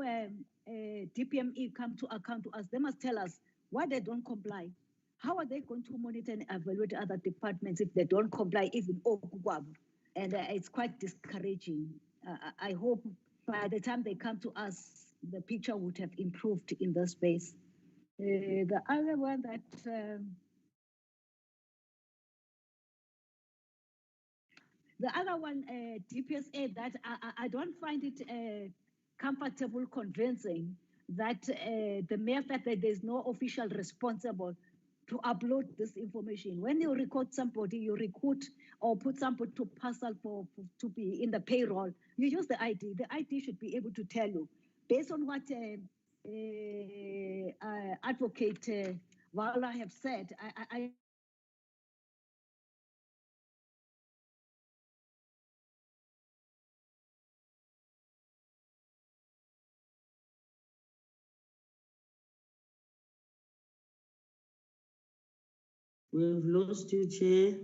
DPME come to account to us, they must tell us why they don't comply. How are they going to monitor and evaluate other departments if they don't comply, even Okuwabu? And it's quite discouraging. I hope by the time they come to us, the picture would have improved in the space. The other one that DPSA, that I don't find it comfortable convincing that the mere fact that there's no official responsible to upload this information. When you record somebody, you recruit or put somebody to parcel to be in the payroll, you use the ID. The ID should be able to tell you, based on what Advocate Vala have said, We've lost you, Chair.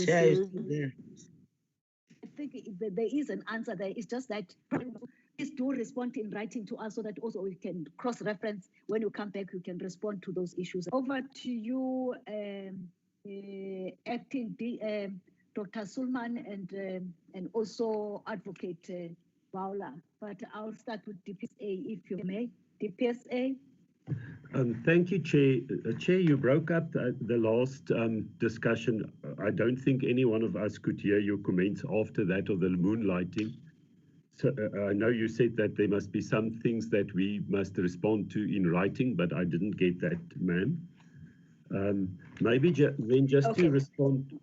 Chair is there. think there is an answer there. It's just that please do respond in writing to us so that also we can cross-reference. When you come back, you can respond to those issues. Over to you, Acting Dr. Sulman and also Advocate Paula. But I'll start with DPSA, if you may. DPSA. Thank you, Chair. Chair, you broke up the last discussion. I don't think any one of us could hear your comments after that of the moonlighting. So I know you said that there must be some things that we must respond to in writing, but I didn't get that, ma'am. Maybe then just to respond.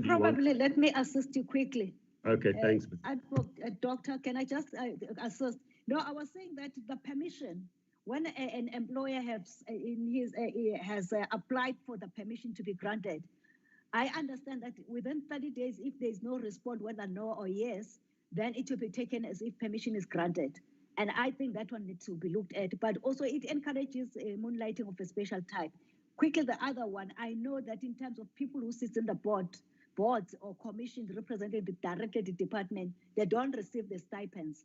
Probably let me assist you quickly. Okay, thanks. Doctor, can I just assist? No, I was saying that the permission, when an employer has applied for the permission to be granted, I understand that within 30 days, if there is no response, whether no or yes, then it will be taken as if permission is granted. And I think that one needs to be looked at. But also it encourages moonlighting of a special type. Quickly, the other one, I know that in terms of people who sit in the boards or commissions representing directly the department, they don't receive the stipends.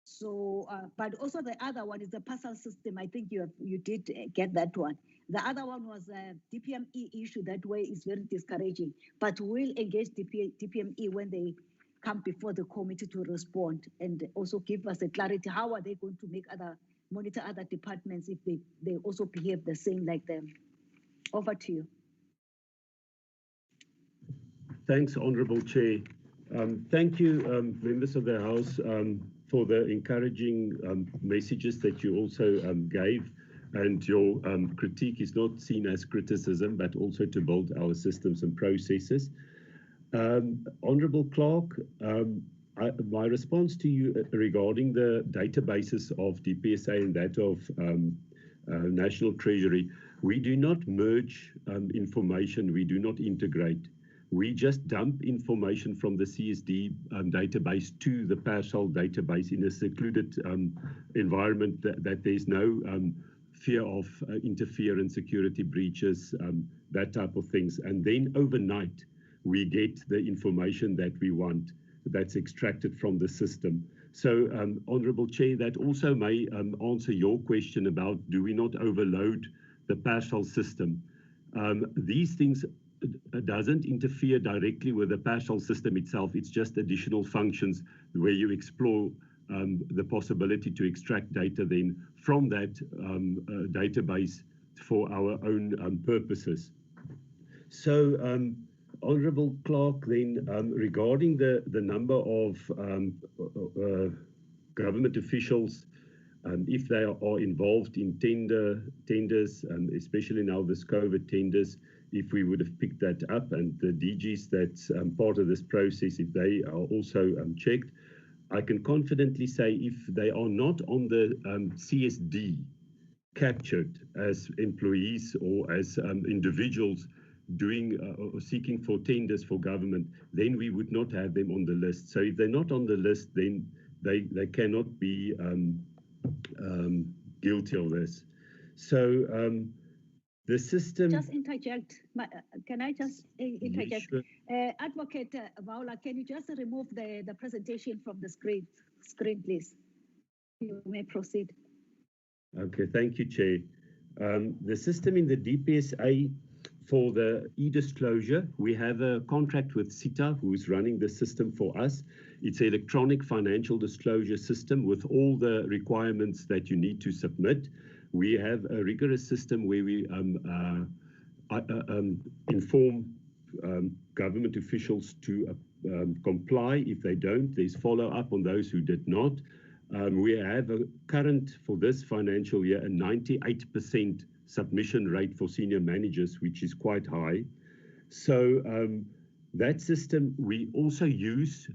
So, but also the other one is the parcel system. I think you did get that one. The other one was a DPME issue. That way is very discouraging. But we'll engage DPME when they come before the committee to respond and also give us a clarity. How are they going to monitor other departments if they also behave the same like them? Over to you. Thanks, Honourable Chair. Thank you, members of the House, for the encouraging messages that you also gave, and your critique is not seen as criticism, but also to build our systems and processes. Honourable Clerk, my response to you regarding the databases of DPSA and that of National Treasury, we do not merge information, we do not integrate. We just dump information from the CSD database to the PASHAL database in a secluded environment that there's no fear of interference, security breaches, that type of things. And then overnight, we get the information that we want that's extracted from the system. So, Honourable Chair, that also may answer your question about do we not overload the PASHAL system. These things doesn't interfere directly with the PASHAL system itself. It's just additional functions where you explore the possibility to extract data then from that database for our own purposes. So, Honourable Clerk, then regarding the number of government officials, if they are involved in tenders, especially now this COVID tenders, if we would have picked that up, and the DGs that's part of this process, if they are also checked, I can confidently say if they are not on the CSD captured as employees or as individuals doing or seeking for tenders for government, then we would not have them on the list. So if they're not on the list, then they cannot be guilty of this. So the system... Just interject. Can I just interject? Sure. Advocate Paula, can you just remove the presentation from the screen, please? You may proceed. Okay, thank you, Chair. The system in the DPSA for the e-disclosure, we have a contract with CITA, who is running the system for us. It's an electronic financial disclosure system with all the requirements that you need to submit. We have a rigorous system where we inform government officials to comply. If they don't, there's follow-up on those who did not. We have a current, for this financial year, a 98% submission rate for senior managers, which is quite high. So that system we also use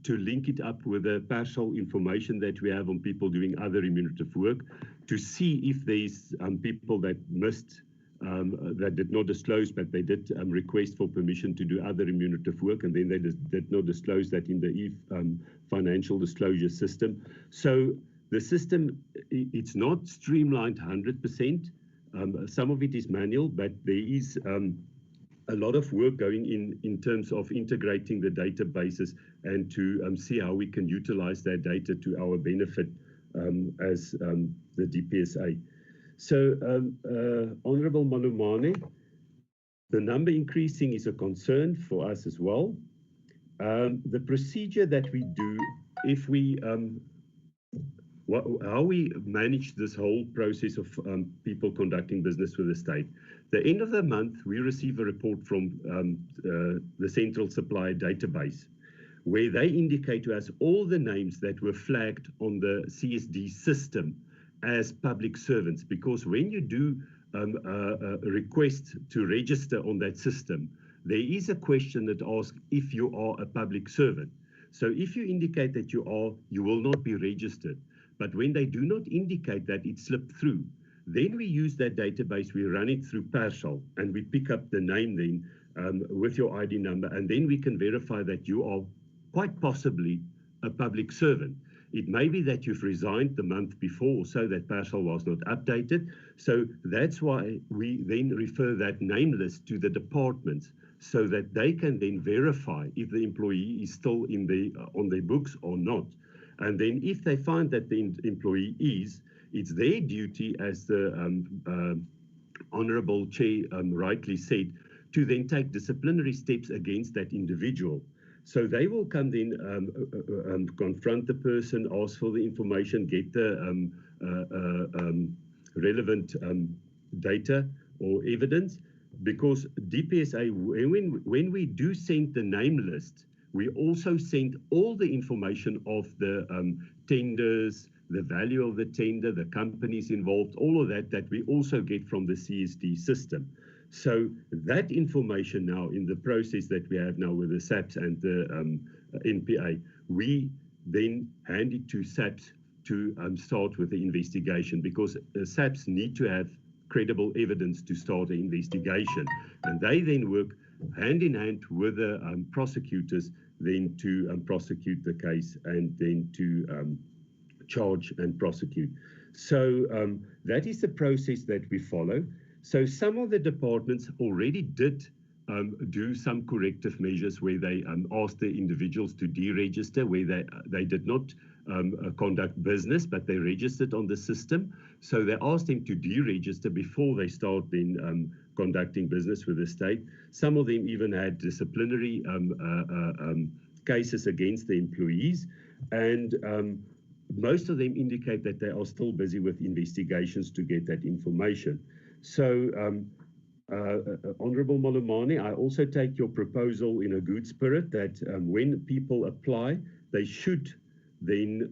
to link it up with the partial information that we have on people doing other remunerative work, to see if there's people that missed, that did not disclose, but they did request for permission to do other remunerative work, and then they did not disclose that in the financial disclosure system. So the system, it's not streamlined 100%. Some of it is manual, but there is a lot of work going in terms of integrating the databases and to see how we can utilize that data to our benefit as the DPSA. So, Honorable Malumane, the number increasing is a concern for us as well. The procedure that we do, if we how we manage this whole process of people conducting business with the state. The end of the month, we receive a report from the Central Supply Database, where they indicate to us all the names that were flagged on the CSD system as public servants. Because when you do a request to register on that system, there is a question that asks if you are a public servant. So if you indicate that you are, you will not be registered. But when they do not indicate that, it slipped through. Then we use that database, we run it through Partial, and we pick up the name then with your ID number, and then we can verify that you are quite possibly a public servant. It may be that you've resigned the month before, so that Partial was not updated. So that's why we then refer that name list to the departments, so that they can then verify if the employee is still in on their books or not. And then if they find that the employee is, it's their duty, as the Honourable Chair rightly said, to then take disciplinary steps against that individual. So they will come then confront the person, ask for the information, get the relevant data or evidence, because DPSA, when we do send the name list, we also send all the information of the tenders, the value of the tender, the companies involved, all of that we also get from the CSD system. So that information now in the process that we have now with the SAPS and the NPA, we then hand it to SAPS to start with the investigation, because SAPS need to have credible evidence to start the investigation. And they then work hand in hand with the prosecutors then to prosecute the case and then to charge and prosecute. So that is the process that we follow. So some of the departments already did do some corrective measures where they asked the individuals to deregister, where they did not conduct business, but they registered on the system. So they asked them to deregister before they start then conducting business with the state. Some of them even had disciplinary cases against the employees, and most of them indicate that they are still busy with investigations to get that information. So, Honourable Malumane, I also take your proposal in a good spirit that when people apply, they should then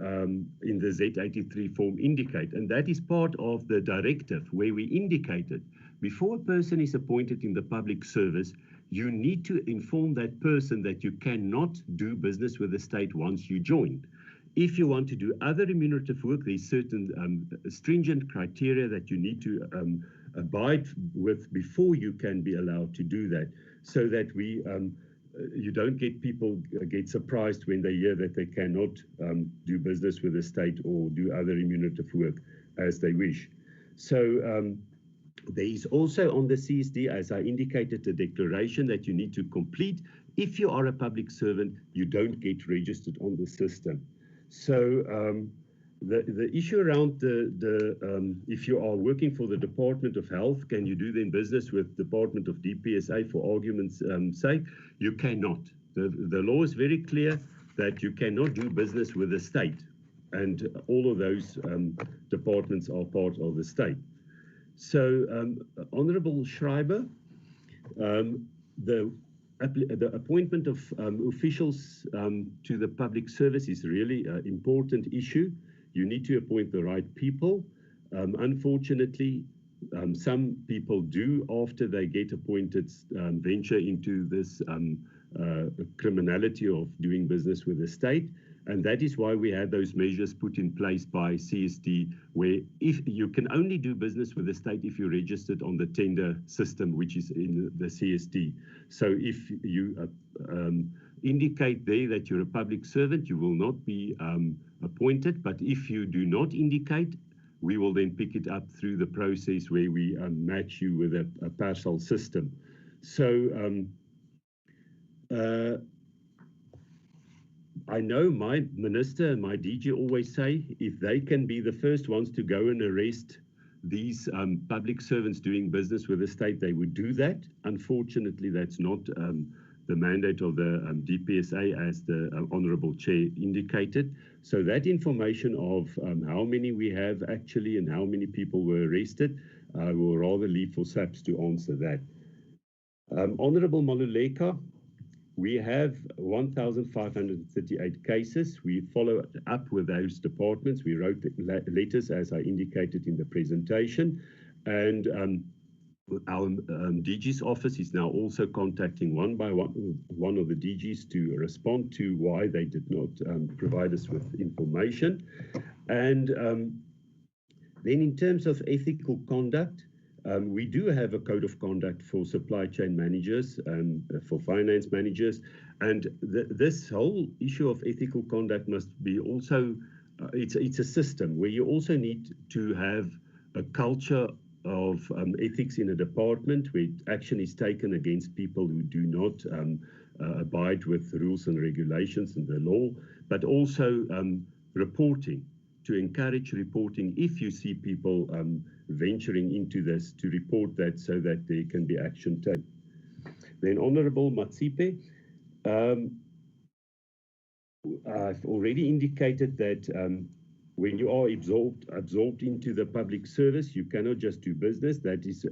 in the Z83 form indicate, and that is part of the directive where we indicated before a person is appointed in the public service, you need to inform that person that you cannot do business with the state once you join. If you want to do other remunerative work, there's certain stringent criteria that you need to abide with before you can be allowed to do that, so that we you don't get people get surprised when they hear that they cannot do business with the state or do other remunerative work as they wish. So there is also on the CSD, as I indicated, a declaration that you need to complete. If you are a public servant, you don't get registered on the system. So the issue around if you are working for the Department of Health, can you do then business with Department of DPSA for argument's sake? You cannot. The law is very clear that you cannot do business with the state, and all of those departments are part of the state. So, Honourable Schreiber, the appointment of officials to the public service is really an important issue. You need to appoint the right people. Unfortunately, some people do, after they get appointed, venture into this criminality of doing business with the state. And that is why we had those measures put in place by CSD, where if you can only do business with the state if you're registered on the tender system, which is in the CSD. So if you indicate there that you're a public servant, you will not be appointed. But if you do not indicate, we will then pick it up through the process where we match you with a partial system. So I know my minister and my DG always say if they can be the first ones to go and arrest these public servants doing business with the state, they would do that. Unfortunately, that's not the mandate of the DPSA, as the Honourable Chair indicated. So that information of how many we have actually and how many people were arrested, I will rather leave for SAPS to answer that. Honourable Maluleka, we have 1,538 cases. We follow up with those departments. We wrote letters, as I indicated in the presentation, and our DG's office is now also contacting one by one of the DGs to respond to why they did not provide us with information. And then in terms of ethical conduct, we do have a code of conduct for supply chain managers and for finance managers. And this whole issue of ethical conduct must be also, it's a system where you also need to have a culture of ethics in a department where action is taken against people who do not abide with rules and regulations and the law, but also reporting, to encourage reporting if you see people venturing into this, to report that so that there can be action taken. Then Honourable Matsipe, I've already indicated that when you are absorbed into the public service, you cannot just do business. That is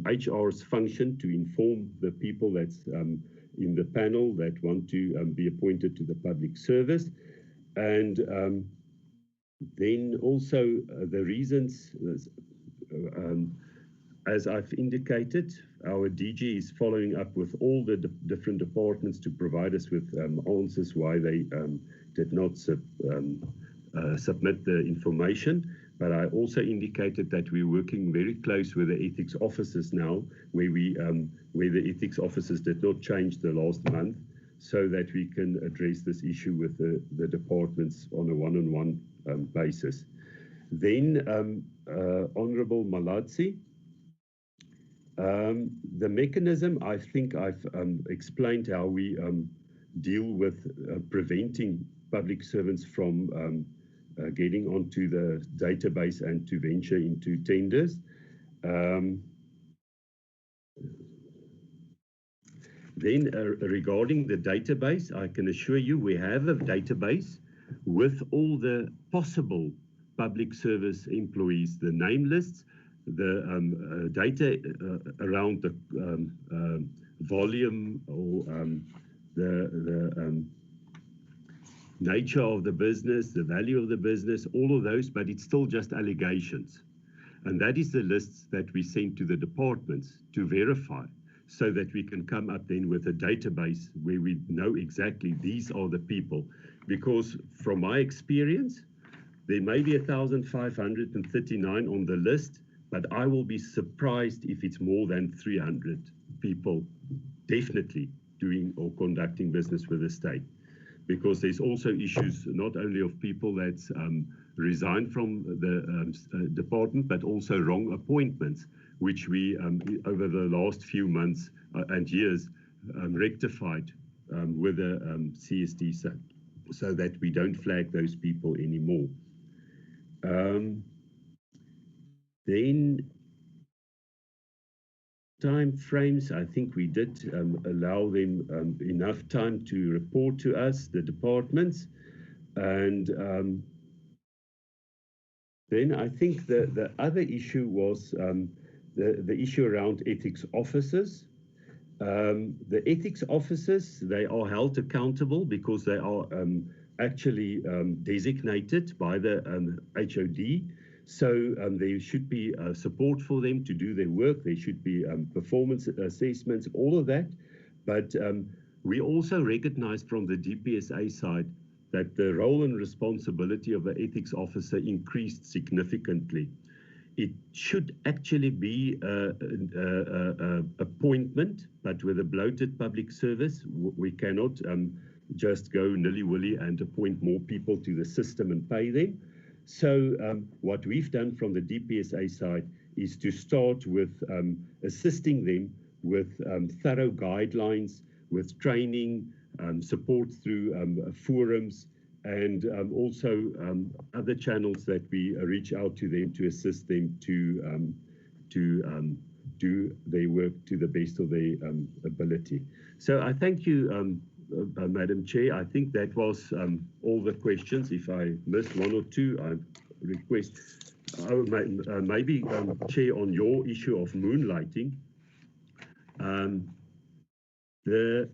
HR's function to inform the people that's in the panel that want to be appointed to the public service. And then also the reasons, as I've indicated, our DG is following up with all the different departments to provide us with answers why they did not submit the information. But I also indicated that we're working very close with the ethics officers now, where the ethics officers did not change the last month, so that we can address this issue with the departments on a one-on-one basis. Then Honourable Malatsi, the mechanism, I think I've explained how we deal with preventing public servants from getting onto the database and to venture into tenders. Then regarding the database, I can assure you we have a database with all the possible public service employees, the name lists, the data around the volume or the nature of the business, the value of the business, all of those, but it's still just allegations. And that is the lists that we send to the departments to verify, so that we can come up then with a database where we know exactly these are the people. Because from my experience, there may be 1,539 on the list, but I will be surprised if it's more than 300 people definitely doing or conducting business with the state. Because there's also issues not only of people that's resigned from the department, but also wrong appointments, which we, over the last few months and years, rectified with the CSD so that we don't flag those people anymore. Then time frames, I think we did allow them enough time to report to us, the departments. And then I think the other issue was the issue around ethics officers. The ethics officers, they are held accountable because they are actually designated by the HOD. So there should be support for them to do their work. There should be performance assessments, all of that. But we also recognize from the DPSA side that the role and responsibility of the ethics officer increased significantly. It should actually be an appointment, but with a bloated public service. We cannot just go nilly-willy and appoint more people to the system and pay them. So what we've done from the DPSA side is to start with assisting them with thorough guidelines, with training, support through forums, and also other channels that we reach out to them to assist them to do their work to the best of their ability. So I thank you, Madam Chair. I think that was all the questions. If I missed one or two, I request, maybe Chair, on your issue of moonlighting. The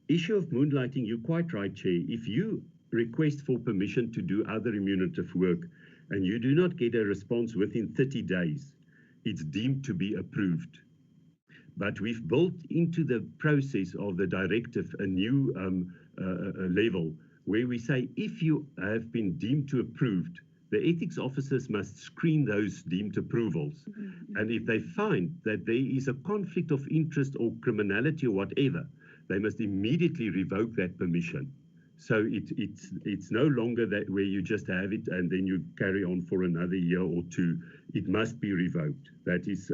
issue of moonlighting, you're quite right, Chair. If you request for permission to do other remunerative work and you do not get a response within 30 days, it's deemed to be approved. But we've built into the process of the directive a new level where we say if you have been deemed to approved, the ethics officers must screen those deemed approvals. And if they find that there is a conflict of interest or criminality or whatever, they must immediately revoke that permission. So it's no longer that where you just have it and then you carry on for another year or two. It must be revoked. That is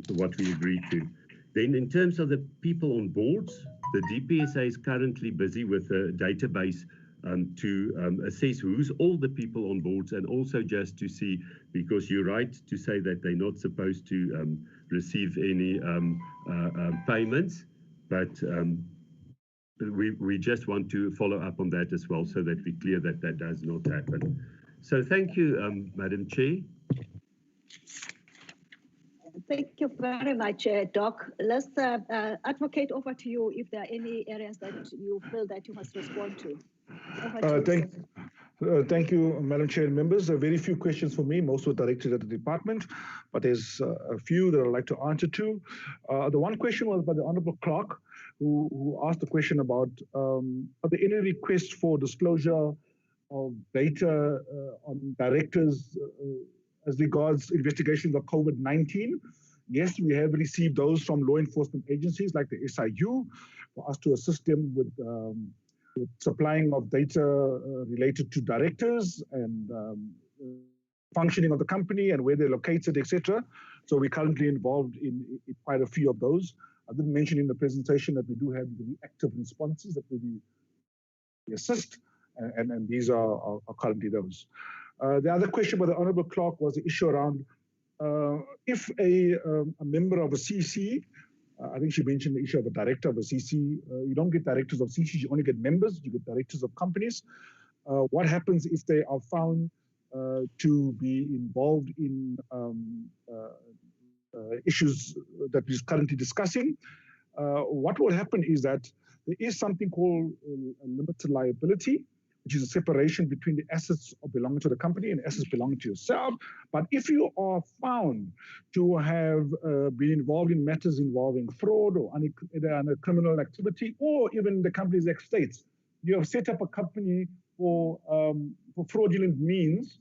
what we agreed to. Then in terms of the people on boards, the DPSA is currently busy with a database to assess who's all the people on boards, and also just to see, because you're right to say that they're not supposed to receive any payments, but we just want to follow up on that as well so that we're clear that that does not happen. So thank you, Madam Chair. Thank you very much, Doc. Let's advocate over to you if there are any areas that you feel that you must respond to. Thank you, Madam Chair and members. Very few questions for me, most were directed at the department, but there's a few that I'd like to answer to. The one question was by the Honourable Clerk, who asked the question about are there any requests for disclosure of data on directors as regards investigations of COVID-19. Yes, we have received those from law enforcement agencies like the SIU for us to assist them with supplying of data related to directors and functioning of the company and where they're located, etc. So we're currently involved in quite a few of those. I didn't mention in the presentation that we do have the active responses that we assist, and these are currently those. The other question by the Honourable Clerk was the issue around if a member of a CC, I think she mentioned the issue of a director of a CC, you don't get directors of CC, you only get members, you get directors of companies. What happens if they are found to be involved in issues that we're currently discussing? What will happen is that there is something called a limited liability, which is a separation between the assets belonging to the company and assets belonging to yourself. But if you are found to have been involved in matters involving fraud or any criminal activity, or even the Companies Act states, you have set up a company for fraudulent means,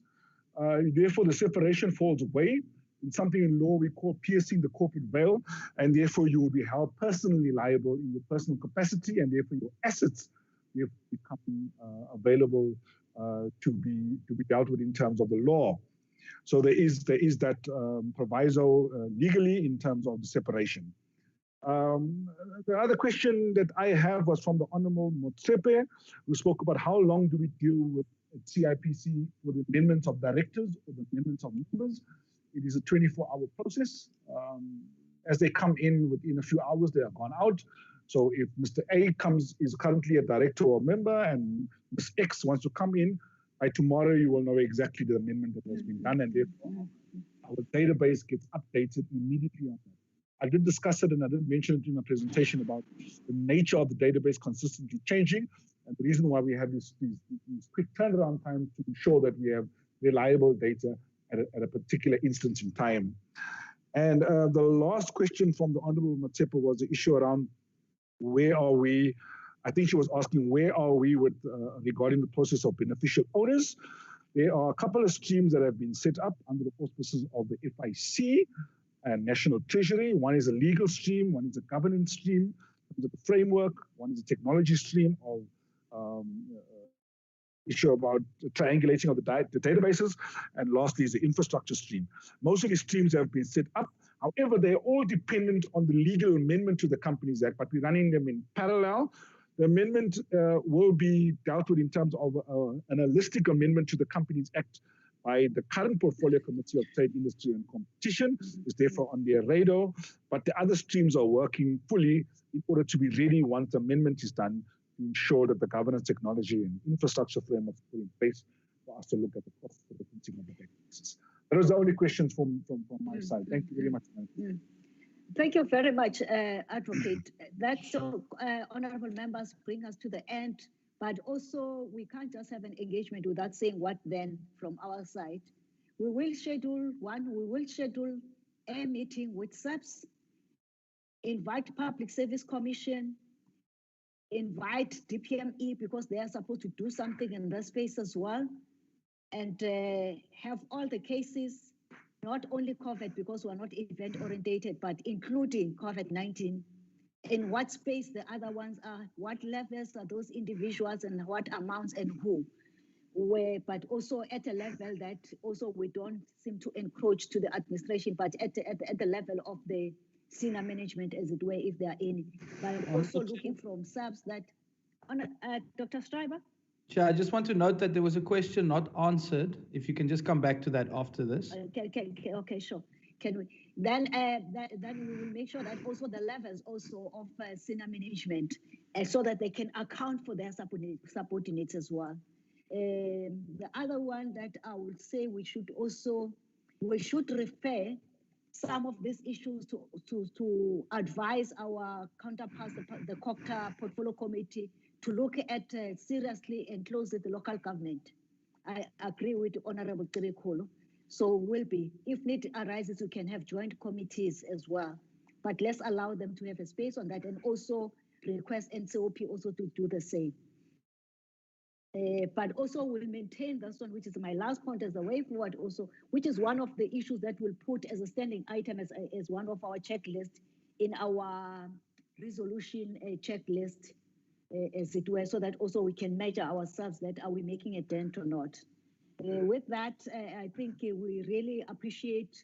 therefore the separation falls away. It's something in law we call piercing the corporate veil, and therefore you will be held personally liable in your personal capacity, and therefore your assets will become available to be dealt with in terms of the law. So there is that proviso legally in terms of the separation. The other question that I have was from the Honourable Motsepe, who spoke about how long do we deal with CIPC with the amendments of directors or the amendments of members. It is a 24-hour process. As they come in within a few hours, they are gone out. So if Mr. A is currently a director or member and Ms. X wants to come in, by tomorrow you will know exactly the amendment that has been done, and therefore our database gets updated immediately on that. I did discuss it and I did mention it in my presentation about the nature of the database consistently changing, and the reason why we have these quick turnaround times to ensure that we have reliable data at a particular instance in time. And the last question from the Honourable Motsepe was the issue around where are we? I think she was asking where are we with regarding the process of beneficial owners. There are a couple of streams that have been set up under the auspices of the FIC and National Treasury. One is a legal stream, one is a governance stream, one is a framework, one is a technology stream of issue about triangulating of the databases, and lastly is the infrastructure stream. Most of these streams have been set up. However, they're all dependent on the legal amendment to the Companies Act, but we're running them in parallel. The amendment will be dealt with in terms of an holistic amendment to the Companies Act by the current Portfolio Committee of Trade, Industry and Competition, is therefore on their radar, but the other streams are working fully in order to be ready once the amendment is done to ensure that the governance, technology and infrastructure framework is put in place for us to look at the cost of the printing of the databases. That was the only questions from my side. Thank you very much. Thank you very much, Advocate. That's so, honorable members, bring us to the end, but also we can't just have an engagement without saying what then from our side. We will schedule a meeting with SAPS, invite Public Service Commission, invite DPME because they are supposed to do something in that space as well, and have all the cases, not only COVID because we're not event orientated, but including COVID-19, in what space the other ones are, what levels are those individuals and what amounts and who, but also at a level that also we don't seem to encroach to the administration, but at the level of the senior management, as it were, if there are any, but also looking from subs that, Dr. Stryber? Chair, I just want to note that there was a question not answered. If you can just come back to that after this. Okay, sure. Can we then we will make sure that also the levels also of senior management, so that they can account for their subordinates as well. The other one that I would say we should refer some of these issues to advise our counterparts, the COCTA Portfolio Committee, to look at seriously and closely the local government. I agree with Honorable Kirikolo. So will be, if need arises, we can have joint committees as well. But let's allow them to have a space on that and also request NCOP also to do the same. But also we'll maintain this one, which is my last point as a way forward also, which is one of the issues that we'll put as a standing item as one of our checklists in our resolution checklist, as it were, so that also we can measure ourselves that are we making a dent or not. With that, I think we really appreciate,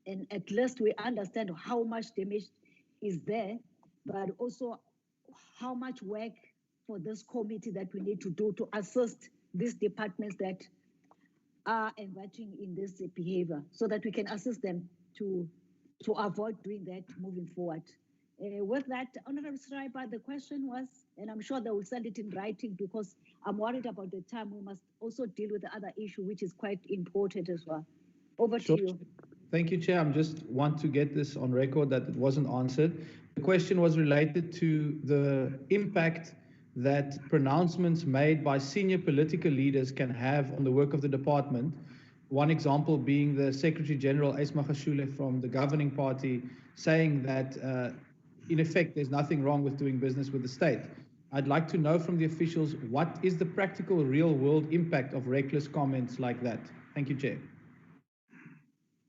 and at least we understand how much damage is there, but also how much work for this committee that we need to do to assist these departments that are engaging in this behavior, so that we can assist them to avoid doing that moving forward. With that, Honorable Schreiber, the question was, and I'm sure they will send it in writing because I'm worried about the time. We must also deal with the other issue, which is quite important as well. Over to you. Thank you, Chair. I just want to get this on record that it wasn't answered. The question was related to the impact that pronouncements made by senior political leaders can have on the work of the department. One example being the Secretary General Ace Magashule from the governing party saying that in effect, there's nothing wrong with doing business with the state. I'd like to know from the officials, what is the practical real world impact of reckless comments like that? Thank you, Chair.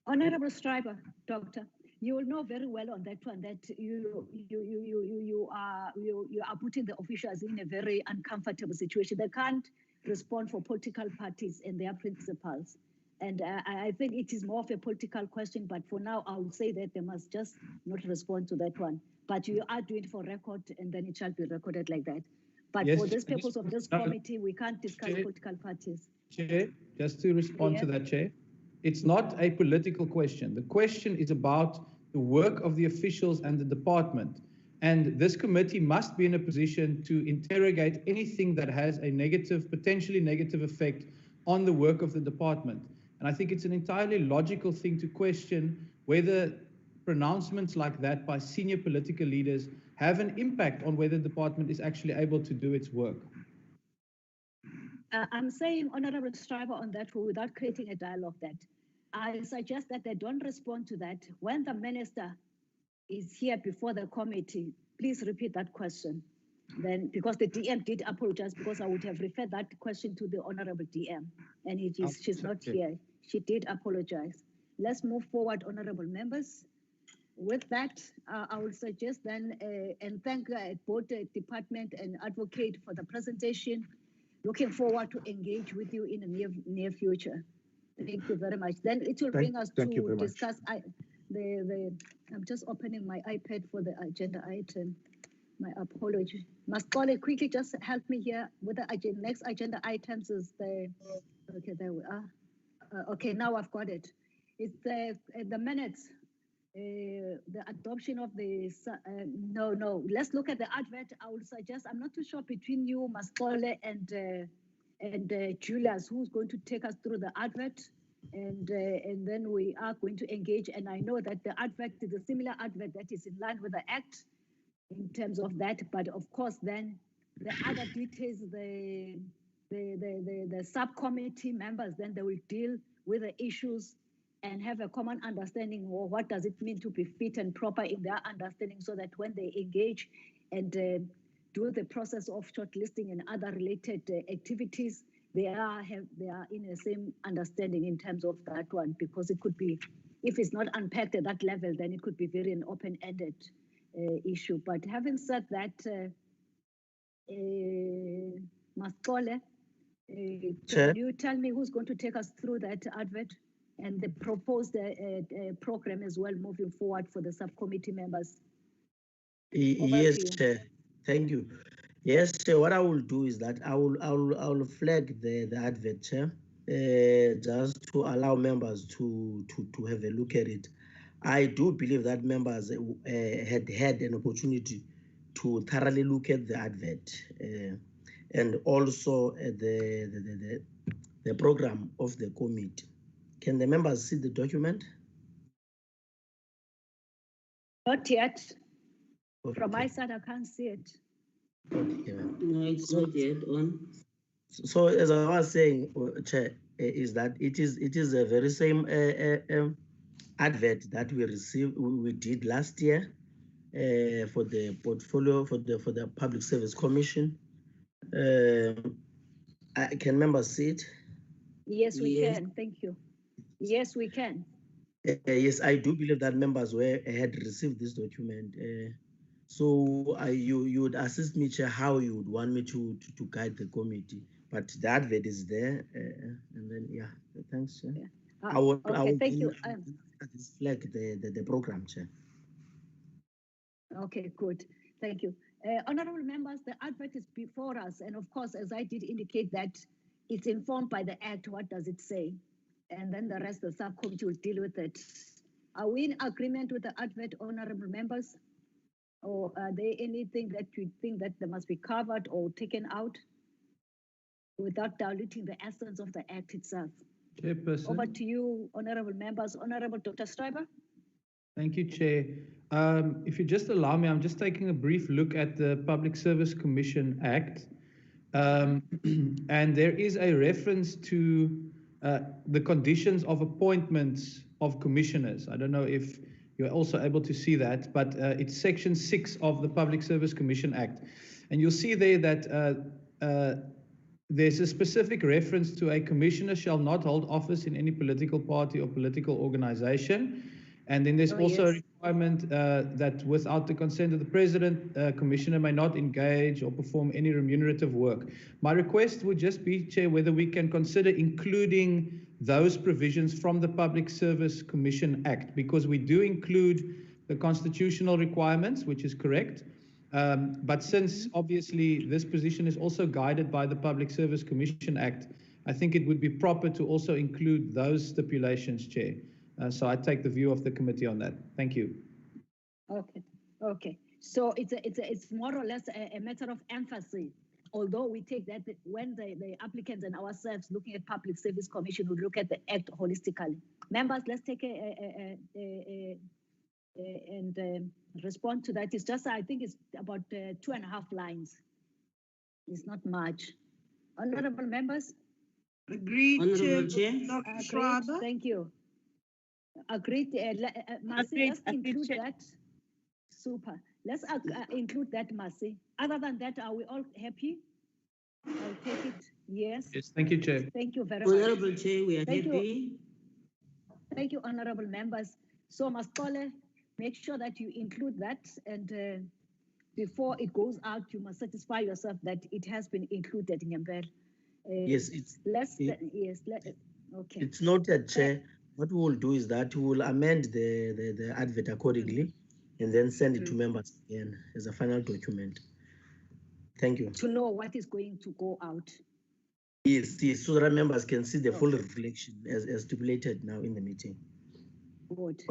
Honorable Schreiber, Doctor, you will know very well on that one that you are putting the officials in a very uncomfortable situation. They can't respond for political parties and their principles. And I think it is more of a political question, but for now, I would say that they must just not respond to that one. But you are doing it for record, and then it shall be recorded like that. But yes, for this purpose of this committee, we can't discuss political parties. Chair, just to respond to that, Chair, it's not a political question. The question is about the work of the officials and the department. And this committee must be in a position to interrogate anything that has a negative, potentially negative effect on the work of the department. And I think it's an entirely logical thing to question whether pronouncements like that by senior political leaders have an impact on whether the department is actually able to do its work. I'm saying, Honorable Schreiber, on that without creating a dialogue, that I suggest that they don't respond to that. When the minister is here before the committee, please repeat that question. Then, because the DM did apologize, because I would have referred that question to the Honorable DM, and she's not here. She did apologize. Let's move forward, Honorable members. With that, I will suggest then, and thank both the department and advocate for the presentation. Looking forward to engage with you in the near future. Thank you very much. Then it will bring us to discuss I'm just opening my iPad for the agenda item. My apology. Mascole, quickly just help me here with the next agenda items is the, okay, there we are. Okay, now I've got it. It's the minutes, the adoption of the, no, let's look at the advert. I would suggest, I'm not too sure between you, Mascole, and Julius, who's going to take us through the advert. And then we are going to engage. And I know that the advert is a similar advert that is in line with the Act in terms of that. But of course, then the other details, the subcommittee members, then they will deal with the issues and have a common understanding of what does it mean to be fit and proper in their understanding, so that when they engage and do the process of shortlisting and other related activities, they are in the same understanding in terms of that one, because it could be, if it's not unpacked at that level, then it could be very an open-ended issue. But having said that, Mascole, can you tell me who's going to take us through that advert and the proposed program as well moving forward for the subcommittee members? Yes, Chair. Thank you. Yes, Chair. What I will do is that I will flag the advert, Chair, just to allow members to have a look at it. I do believe that members had an opportunity to thoroughly look at the advert and also the program of the committee. Can the members see the document? Not yet. Okay. From my side, I can't see it. Okay. No, it's not yet on. So as I was saying, Chair, is that it is a very same advert that we did last year for the portfolio for the Public Service Commission. Can members see it? Yes, we can. Thank you. Yes, we can. Yes, I do believe that members had received this document. So you would assist me, Chair, how you would want me to guide the committee. But the advert is there, and then thanks, Chair. Yeah. I will thank you. Flag the program, Chair. Okay, good. Thank you. Honorable members, the advert is before us, and of course, as I did indicate, that it's informed by the Act. What does it say? And then the rest of the subcommittee will deal with it. Are we in agreement with the advert, honorable members? Or are there anything that you think that they must be covered or taken out without diluting the essence of the Act itself? Chairperson. Over to you, honorable members. Honorable Dr. Stryber. Thank you, Chair. If you just allow me, I'm just taking a brief look at the Public Service Commission Act. And there is a reference to the conditions of appointments of commissioners. I don't know if you're also able to see that, but it's Section 6 of the Public Service Commission Act. And you'll see there that there's a specific reference to a commissioner shall not hold office in any political party or political organization. And then there's also a requirement that without the consent of the president, commissioner may not engage or perform any remunerative work. My request would just be, Chair, whether we can consider including those provisions from the Public Service Commission Act, because we do include the constitutional requirements, which is correct. But since obviously this position is also guided by the Public Service Commission Act, I think it would be proper to also include those stipulations, Chair. So I take the view of the committee on that. Thank you. Okay. So it's more or less a matter of emphasis. Although we take that when the applicants and ourselves looking at Public Service Commission will look at the Act holistically. Members, let's take and respond to that. It's just, I think it's about 2.5 lines. It's not much. Honorable members? Agreed, Honorable Chair. Agreed. Thank you. Agreed. Marcy, let's include that. Super. Let's include that, Marcy. Other than that, are we all happy? I'll take it. Yes. Yes. Thank you, Chair. Thank you very much. Honorable Chair, we are happy. Thank you, honorable members. So, Mascole, make sure that you include that, and before it goes out, you must satisfy yourself that it has been included in Nyambel. Yes, okay. It's noted, Chair. what we will do is that we will amend the advert accordingly and then send it to members again as a final document. Thank you. To know what is going to go out. Yes, so that members can see the full reflection as stipulated now in the meeting. Good.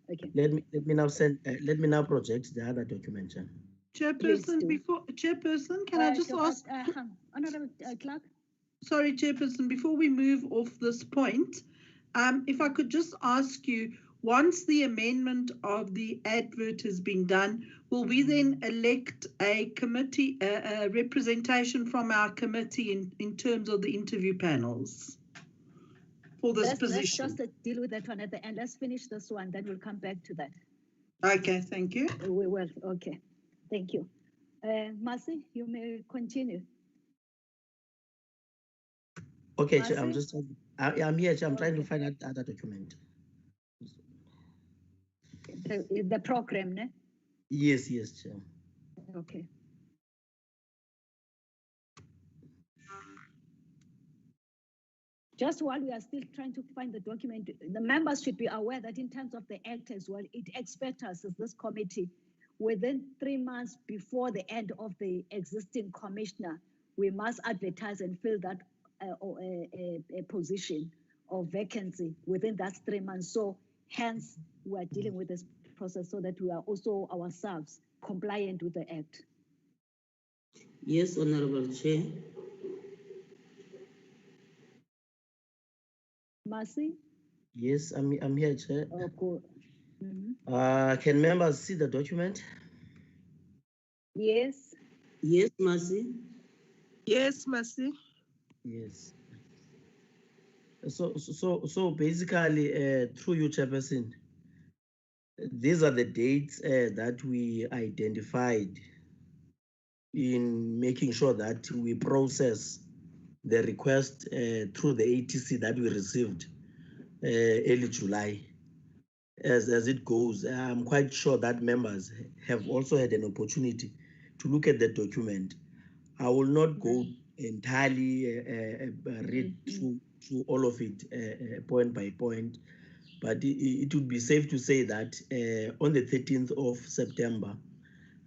Okay. Let me now project the other document. Chairperson, can I just ask? Honorable Clerk. Sorry, Chairperson, before we move off this point, if I could just ask you, once the amendment of the advert has been done, will we then elect a committee, a representation from our committee in terms of the interview panels for this position? Let's just deal with that one at the end. Let's finish this one, then we'll come back to that. Okay, thank you. We will. Okay, thank you. Mercy, you may continue. Okay, Chair, I'm here, Chair. I'm trying to find out other document. The program, ne? Yes, Chair. Okay. Just while we are still trying to find the document, the members should be aware that in terms of the Act as well, it expects us as this committee, within 3 months before the end of the existing commissioner, we must advertise and fill that a position or vacancy within that 3 months. So hence, we are dealing with this process so that we are also ourselves compliant with the Act. Yes, Honorable Chair. Mercy? Yes, I'm here, Chair. Oh, good. Can members see the document? Yes. Yes, Mercy. Yes, Mercy. Yes. So basically, through you, Chairperson, these are the dates that we identified in making sure that we process the request through the ATC that we received early July. As it goes, I'm quite sure that members have also had an opportunity to look at the document. I will not go entirely read through all of it point by point, but it would be safe to say that on the 13th of September,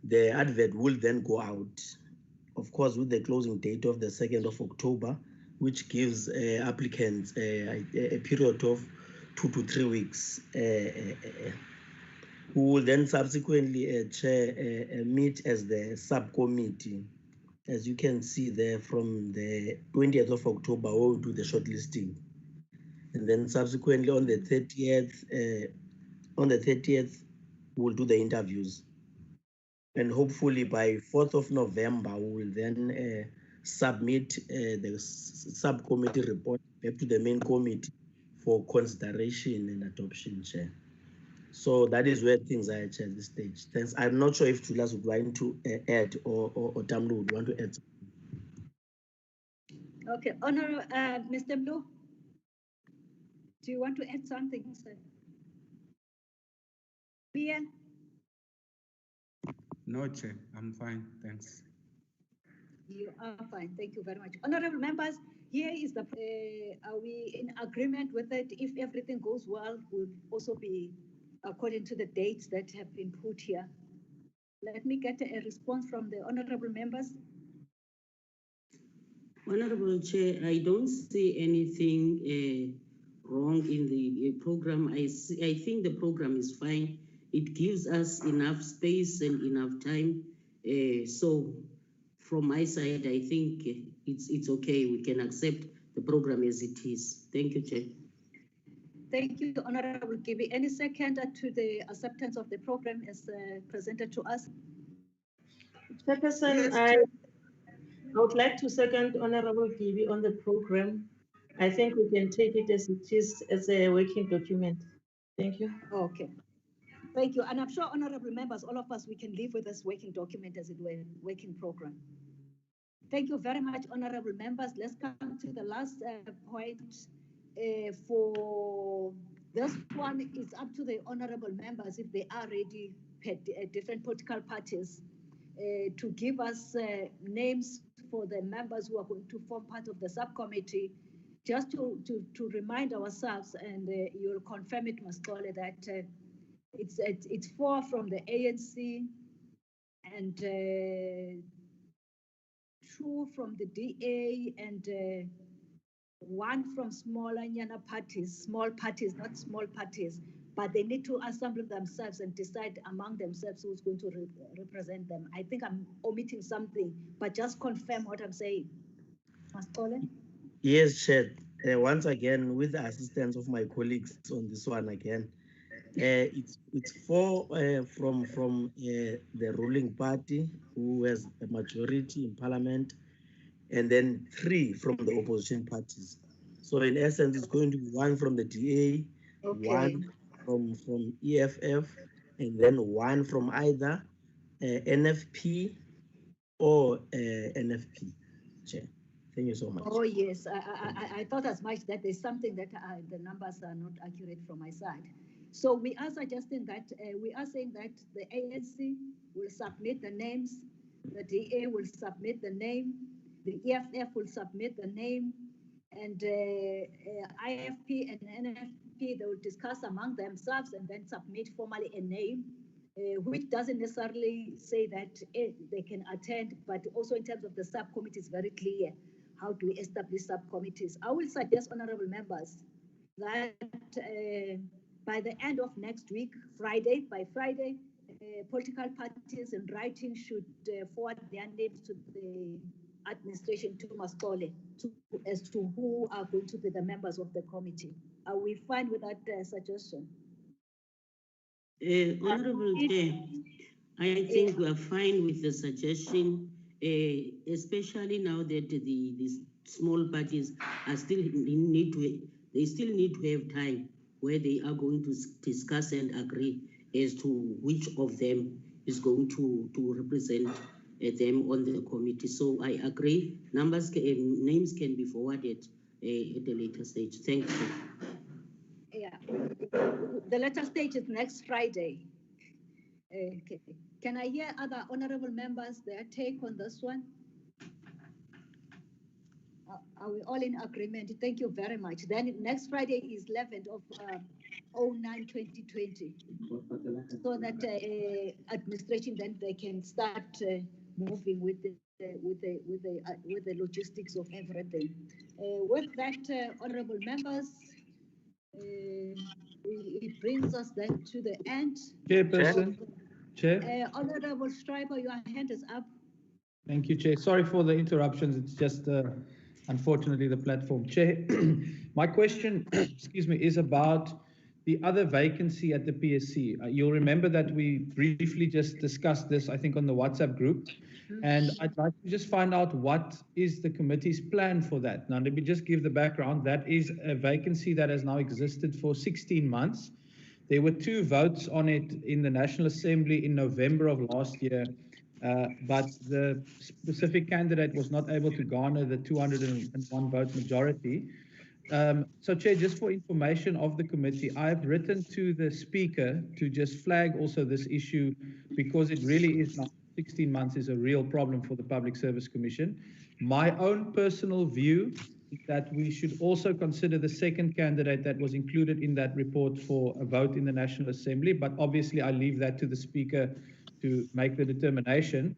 the advert will then go out, of course, with the closing date of the 2nd of October, which gives applicants a period of 2 to 3 weeks. Who will then subsequently meet as the subcommittee, as you can see there from the 20th of October, we'll do the shortlisting. And then subsequently on the 30th, we'll do the interviews. And hopefully by 4th of November, we will then submit the subcommittee report back to the main committee for consideration and adoption, Chair. So that is where things are at this stage. Thanks. I'm not sure if Tulas would want to add or Tamlu would want to add. Okay, Honorable Mr. Blue, do you want to add something, sir? Bian? No, Chair, I'm fine, thanks. You are fine, thank you very much. Honorable members, here is the, are we in agreement with it? If everything goes well, we'll also be according to the dates that have been put here. Let me get a response from the honorable members. Honorable Chair, I don't see anything wrong in the program. I think the program is fine. It gives us enough space and enough time. So from my side, I think it's okay. We can accept the program as it is. Thank you, Chair. Thank you, Honorable Gibi. Any second to the acceptance of the program as presented to us? Chairperson, I would like to second Honorable Gibi on the program. I think we can take it as it is, as a working document. Thank you. Okay. Thank you. And I'm sure, honorable members, all of us, we can live with this working document as it were, working program. Thank you very much, honorable members. Let's come to the last point. For this one, it's up to the honorable members if they are ready, different political parties, to give us names for the members who are going to form part of the subcommittee just to remind ourselves, and you'll confirm it, Mascole, that it's 4 from the ANC and 2 from the DA and 1 from smaller Nyana parties, small parties, not small parties, but they need to assemble themselves and decide among themselves who's going to represent them. I think I'm omitting something, but just confirm what I'm saying. Mascole? Yes, Chair. Once again, with the assistance of my colleagues on this one again, it's 4 from the ruling party who has a majority in parliament, and then 3 from the opposition parties. So in essence, it's going to be 1 from the DA, Okay. 1 from EFF, and then 1 from either NFP or NFP. Chair. Thank you so much. Oh yes, I thought as much that there's something that the numbers are not accurate from my side. So we are suggesting that we are saying that the ANC will submit the names, the DA will submit the name, the EFF will submit the name, and IFP and NFP, they will discuss among themselves and then submit formally a name, which doesn't necessarily say that they can attend, but also in terms of the subcommittee, it's very clear how to establish subcommittees. I will suggest, honorable members, that by the end of next week, by Friday, political parties in writing should forward their names to the administration, to Mascole, as to who are going to be the members of the committee. Are we fine with that suggestion? Honorable Chair, I think we are fine with the suggestion, especially now that the small parties are still need to have time where they are going to discuss and agree as to which of them is going to represent them on the committee. So I agree, names can be forwarded at a later stage. Thank you. Yeah, the later stage is next Friday. Okay. Can I hear other honorable members, their take on this one? Are we all in agreement? Thank you very much. Then next Friday is 11th of 09/2020, so that administration then they can start moving with the logistics of everything. With that, honorable members, it brings us then to the end. Chairperson. Chair. Honorable Schreiber, your hand is up. Thank you, Chair. Sorry for the interruptions. It's just, unfortunately, the platform. Chair, my question, excuse me, is about the other vacancy at the PSC. You'll remember that we briefly just discussed this, I think, on the WhatsApp group. And I'd like to just find out what is the committee's plan for that. Now, let me just give the background. That is a vacancy that has now existed for 16 months. There were 2 votes on it in the National Assembly in November of last year. But the specific candidate was not able to garner the 201 vote majority. So, Chair, just for information of the committee, I've written to the Speaker to just flag also this issue, because it really is not 16 months is a real problem for the Public Service Commission. My own personal view is that we should also consider the second candidate that was included in that report for a vote in the National Assembly, but obviously I leave that to the Speaker to make the determination.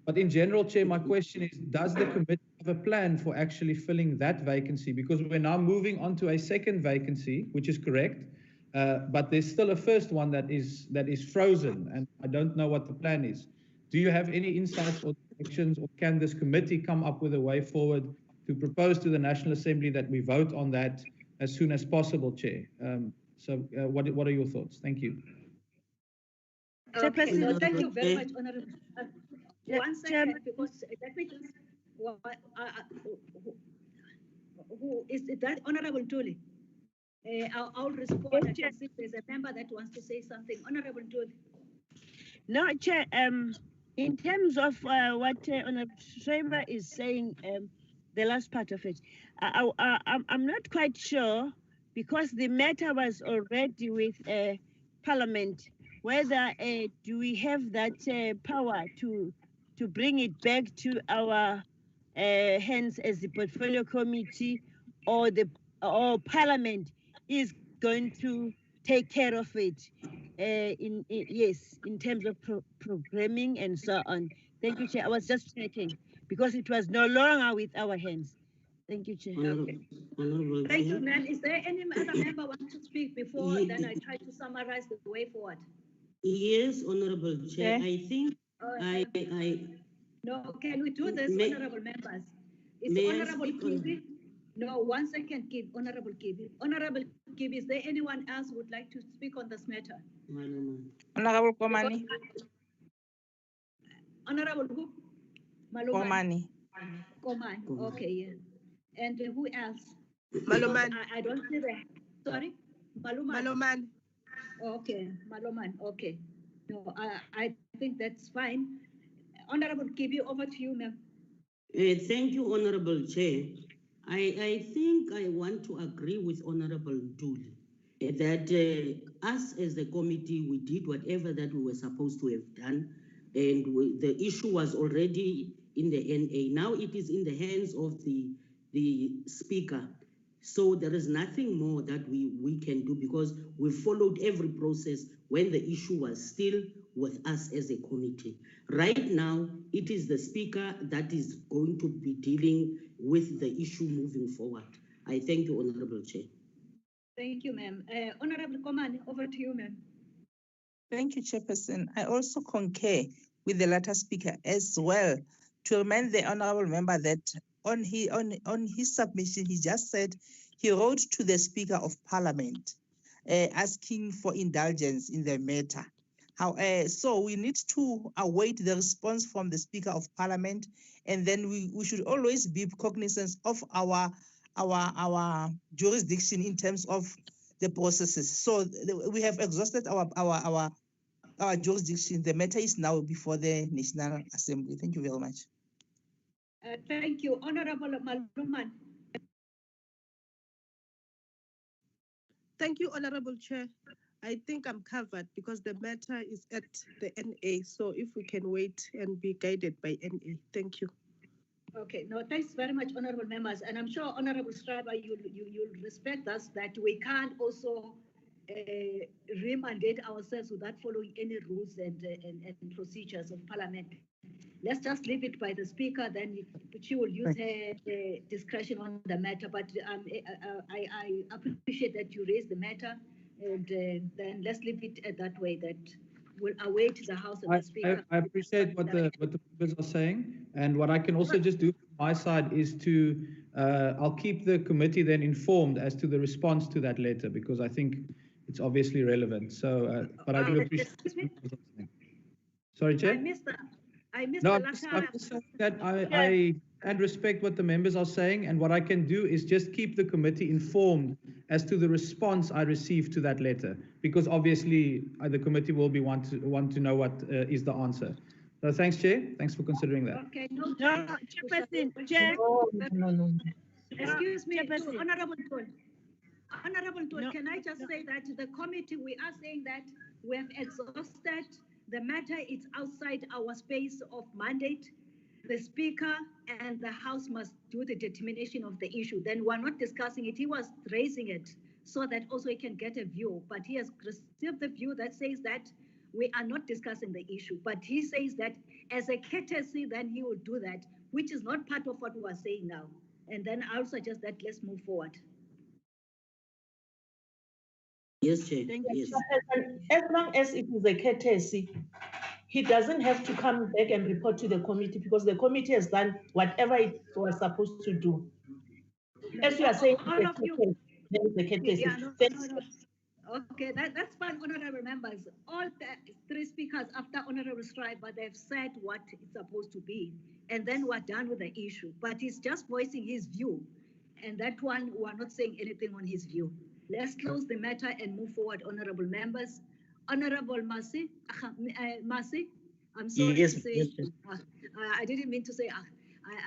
But in general, Chair, my question is, does the committee have a plan for actually filling that vacancy? Because we're now moving on to a second vacancy, which is correct, but there's still a first one that is frozen, and I don't know what the plan is. Do you have any insights or directions, or can this committee come up with a way forward to propose to the National Assembly that we vote on that as soon as possible, Chair? What are your thoughts? Thank you. Okay, so thank you very much, Honorable. One second, because let me just, who is that? Honorable Tuli? I'll respond. I can see there's a member that wants to say something. Honorable Tuli. No, Chair, in terms of what Honorable Schreiber is saying, the last part of it, I'm not quite sure, because the matter was already with Parliament, whether do we have that power to bring it back to our hands as the portfolio committee, or Parliament is going to take care of it. Yes, in terms of programming and so on. Thank you, Chair. I was just checking because it was no longer with our hands. Thank you, Chair. Honorable Thank you, Chair. ma'am. Is there any other member want to speak before then I try to summarize the way forward? Yes, Honorable Chair. I think No, can we do this, honorable members? It's may I Honorable speak on- Kibi. No, 1 second, Honorable Kibi. Honorable Kibi, is there anyone else who would like to speak on this matter? Honorable Komani. Honorable who? Maluman. Komani. Koman, okay, yeah. And who else? Maluman. I don't see that. Sorry? Maluman. Maluman. Okay, Maluman, okay. No, I think that's fine. Honorable Kibi, over to you, ma'am. Thank you, Honorable Chair. I think I want to agree with Honorable Nduli that us as the committee, we did whatever that we were supposed to have done, and the issue was already in the NA. Now it is in the hands of the Speaker. So there is nothing more that we can do because we followed every process when the issue was still with us as a committee. Right now, it is the Speaker that is going to be dealing with the issue moving forward. I thank you, Honorable Chair. Thank you, ma'am. Honorable Komani, over to you, ma'am. Thank you, Chairperson. I also concur with the latter speaker as well to remind the honorable member that on his submission, he just said he wrote to the Speaker of Parliament asking for indulgence in the matter. So we need to await the response from the Speaker of Parliament, and then we should always be cognizant of our jurisdiction in terms of the processes. So we have exhausted our jurisdiction. The matter is now before the National Assembly. Thank you very much. Thank you, Honorable Maluman. Thank you, Honorable Chair. I think I'm covered because the matter is at the NA. So if we can wait and be guided by NA, thank you. Okay, no, thanks very much, honorable members. And I'm sure, Honorable Schreiber, you'll respect us that we can't also remandate ourselves without following any rules and procedures of Parliament. Let's just leave it by the Speaker, then she will use her discretion on the matter. But I appreciate that you raised the matter, and then let's leave it that way, that we'll await the House and the Speaker. I appreciate what the members are saying, and what I can also just do from my side is to I'll keep the committee then informed as to the response to that letter, because I think it's obviously relevant. So, but I do appreciate. Sorry, Chair. I missed no, the I'm just saying that I and respect what the members are saying, and what I can do is just keep the committee informed as to the response I received to that letter, because obviously the committee will be want to know what is the answer. So thanks, Chair. Thanks for considering that. Okay, no, Chairperson, Chair. No. Excuse me, Honorable Tool. Honorable Tool, can I just say that the committee, we are saying that we have exhausted the matter. It's outside our space of mandate. The Speaker and the House must do the determination of the issue. Then we're not discussing it. He was raising it so that also he can get a view, but he has received the view that says that we are not discussing the issue. But he says that as a courtesy, then he will do that, which is not part of what we are saying now. And then I'll suggest that let's move forward. Yes, Chair. Yes. As long as it is a courtesy, he doesn't have to come back and report to the committee, because the committee has done whatever it was supposed to do. As you are saying, all of you. There is a courtesy. Yeah, no. Okay, that's fine, honorable members. All the three speakers after Honorable Schreiber, they've said what it's supposed to be, and then we're done with the issue. But he's just voicing his view, and that one, we're not saying anything on his view. Let's close the matter and move forward, honorable members. Honorable Masi, I'm sorry yes, to say, yes. I didn't mean to say,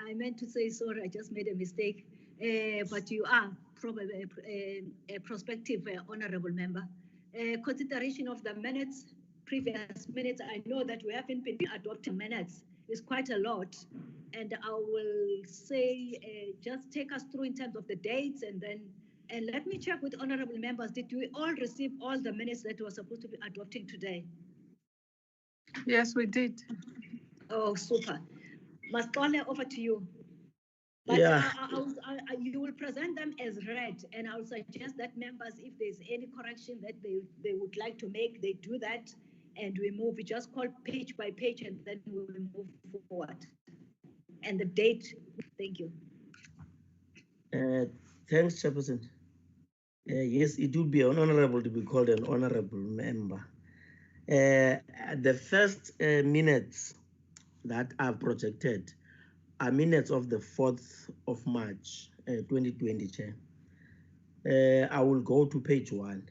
I meant to say sorry, I just made a mistake. But you are probably a prospective honorable member. Consideration of the minutes, previous minutes. I know that we haven't been adopting minutes. It's quite a lot. and I will say, just take us through in terms of the dates, and let me check with honorable members. Did we all receive all the minutes that we were supposed to be adopting today? Yes, we did. Oh, super. Mascone, over to you. But Yeah. you will present them as read, and I'll suggest that members, if there's any correction that they would like to make, they do that, and we move. We just call page by page, and then we will move forward. And the date, thank you. Thanks, Chairperson. Yes, it would be an honorable to be called an honorable member. The first minutes that are projected are minutes of the 4th of March, 2020, Chair. I will go to page 1.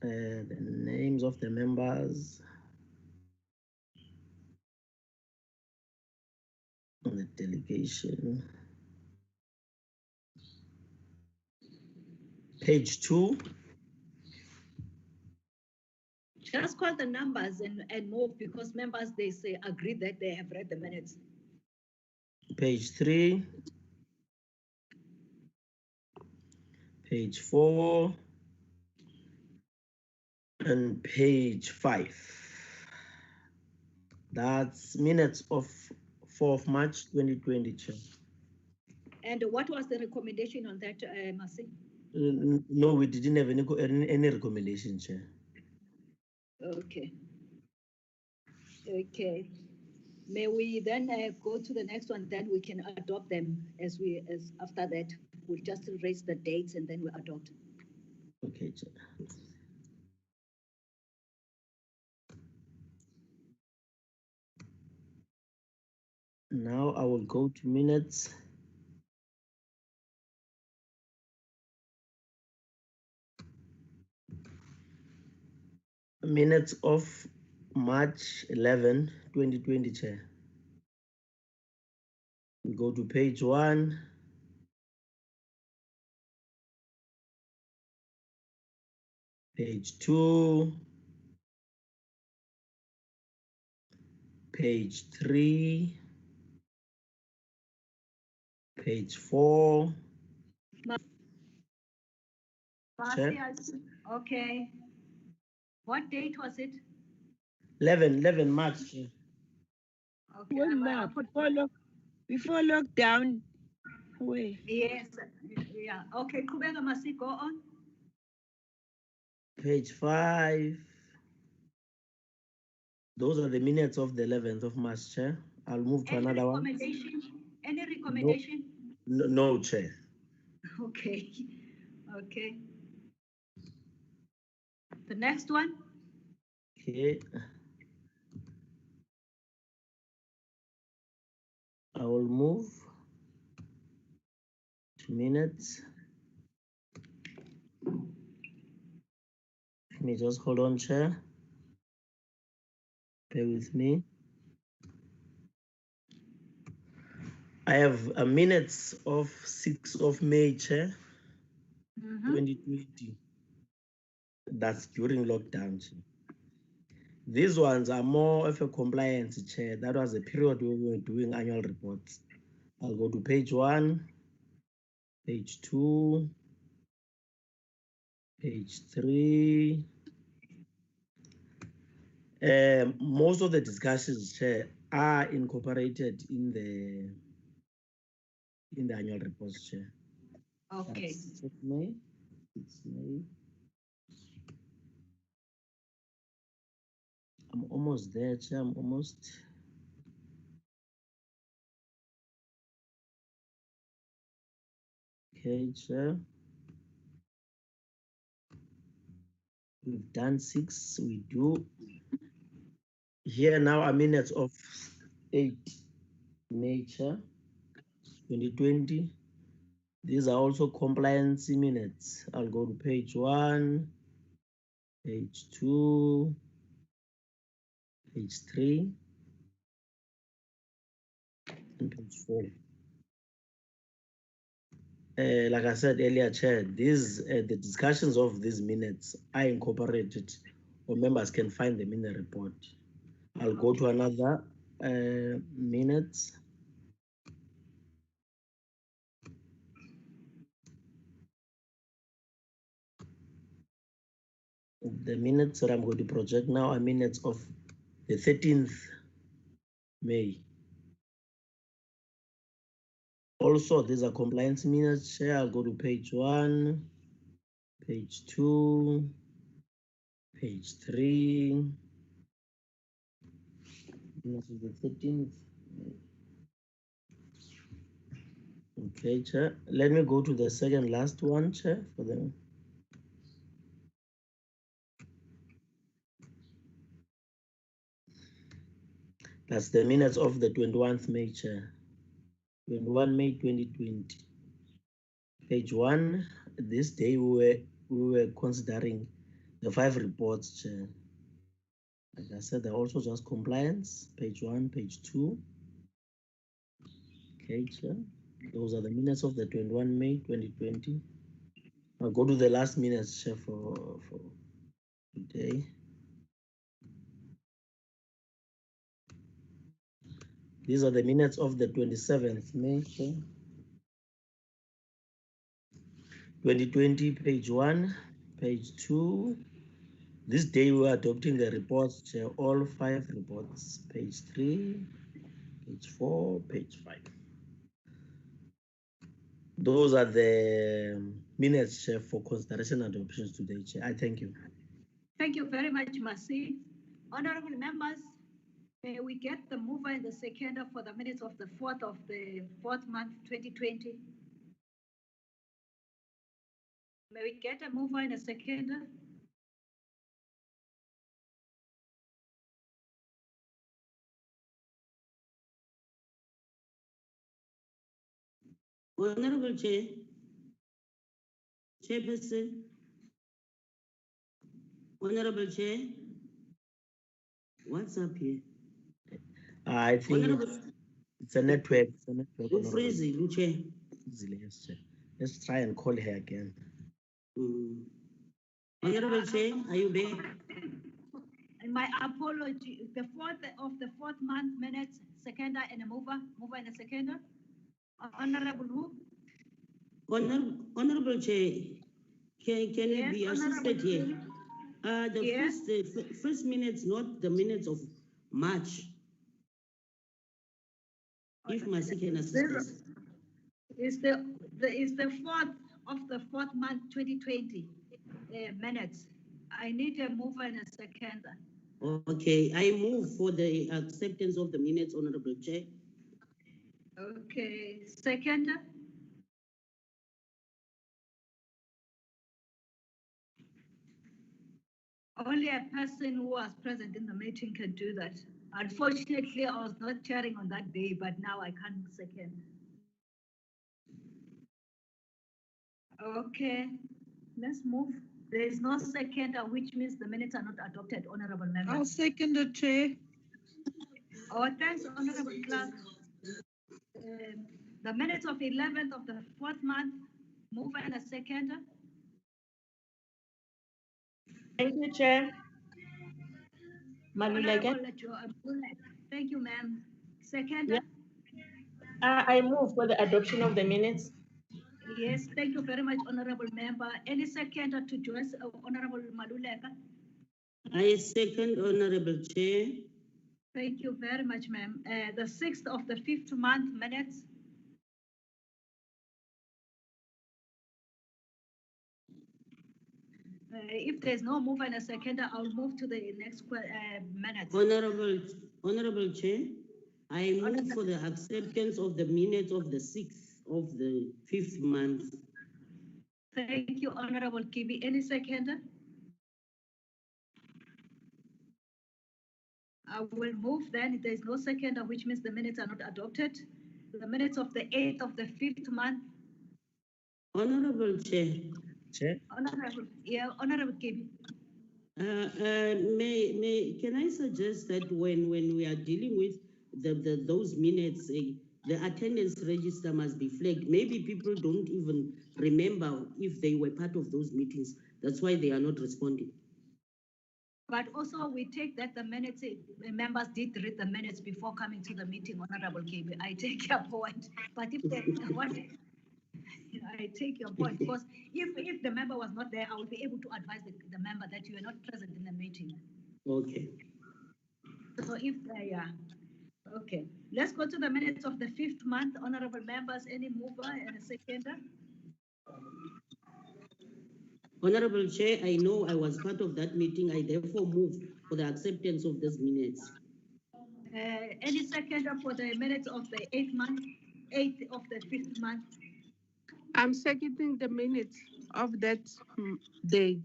The names of the members. The delegation. Page 2. Just call the numbers and move, because members, they say agree that they have read the minutes. Page 3. Page 4. And page 5. That's minutes of 4th March 2020, Chair. And what was the recommendation on that, Masi? No, we didn't have any recommendation, Chair. Okay. Okay. May we then go to the next one? Then we can adopt them as after that. We'll just erase the dates and then we adopt. Okay, Chair. Now I will go to minutes. Minutes of March 11, 2020, Chair. We go to page 1. Page 2. Page 3. Page 4. Okay. What date was it? 11 March. Okay. Before lockdown. Wait. Yes. Yeah. Okay. Kubeka Masi, go on. Page 5. Those are the minutes of the 11th of March, Chair. I'll move to another one. Any recommendation? No, Chair. Okay. Okay. The next one. Okay. I will move 2 minutes. Let me just hold on, Chair. Bear with me. I have minutes of 6th of May, Chair, 2020. That's during lockdown, Chair. These ones are more of a compliance, Chair. That was a period where we were doing annual reports. I'll go to page 1, page 2, page 3. Most of the discussions, Chair, are incorporated in the annual reports, Chair. Okay. It's May. I'm almost there, Chair. I'm almost. Okay, Chair. We've done 6. We do. Here now are minutes of 8 May, Chair, 2020. These are also compliance minutes. I'll go to page 1, page 2, page 3, and page 4. Like I said earlier, Chair, the discussions of these minutes are incorporated, or members can find them in the report. I'll go to another minutes. The minutes that I'm going to project now are minutes of the 13th May. Also, these are compliance minutes. Here, I'll go to page 1, page 2, page 3. Minutes of the 13th. Okay, Chair. Let me go to the second last one, Chair, for the. That's the minutes of the 21st May, Chair. 21 May 2020. Page 1. This day we were considering the 5 reports, Chair. Like I said, they're also just compliance. Page 1, page 2. Okay, Chair. Those are the minutes of the 21 May 2020. I'll go to the last minutes, Chair, for today. These are the minutes of the 27th May, Chair. 2020, page 1, page 2. This day we are adopting the reports, Chair, all 5 reports, page 3, page 4, page 5. Those are the minutes, Chair, for consideration and adoptions today, Chair. I thank you. Thank you very much, Masi. Honorable members, may we get the mover and the seconder for the minutes of the 4th of the 4th month, 2020? May we get a mover and a seconder? Honorable Chair, Chairperson, Honorable Chair, what's up here? I think it's a network. It's a network. Freezy, Chair. Yes, Chair. Let's try and call her again. Honorable Chair, are you back? And my apology, the 4th of the 4th month minutes, seconder and a mover and a seconder. Honorable who? Honorable Chair, can you be assisted here? The first minutes, not the minutes of March. If Masi can assist us. Is the 4th of the 4th month 2020 minutes. I need a mover and a seconder. Okay, I move for the acceptance of the minutes, Honorable Chair. Okay, seconder. Only a person who was present in the meeting can do that. Unfortunately, I was not chairing on that day, but now I can't second. Okay, let's move. There is no seconder, which means the minutes are not adopted, Honorable Member. I'll second the Chair. Oh, thanks, Honorable Clerk. The minutes of 11th of the 4th month, move and a seconder. Thank you, Chair. Maluleke. Thank you, ma'am. Seconder. I move for the adoption of the minutes. Yes, thank you very much, Honorable Member. Any seconder to join Honorable Maluleka? I second, Honorable Chair. Thank you very much, ma'am. The 6th of the 5th month minutes. If there's no move and a seconder, I'll move to the next minutes. Honorable Chair, I move for the acceptance of the minutes of the 6th of the 5th month. Thank you, Honorable Kibi. Any seconder? I will move then. If there is no seconder, which means the minutes are not adopted. The minutes of the 8th of the 5th month. Honorable Chair. Chair. Honorable Kibi. Can I suggest that when we are dealing with those minutes, the attendance register must be flagged. Maybe people don't even remember if they were part of those meetings. That's why they are not responding. But also we take that the minutes, members did read the minutes before coming to the meeting, Honorable KB. I take your point. But if they want, I take your point, because if the member was not there, I will be able to advise the member that you are not present in the meeting. Okay. So if yeah. Okay, let's go to the minutes of the 5th month. Honorable members, any mover and a seconder? Honorable Chair, I know I was part of that meeting. I therefore move for the acceptance of these minutes. Any seconder for the minutes of the 8th of the 5th month? I'm seconding the minutes of that day.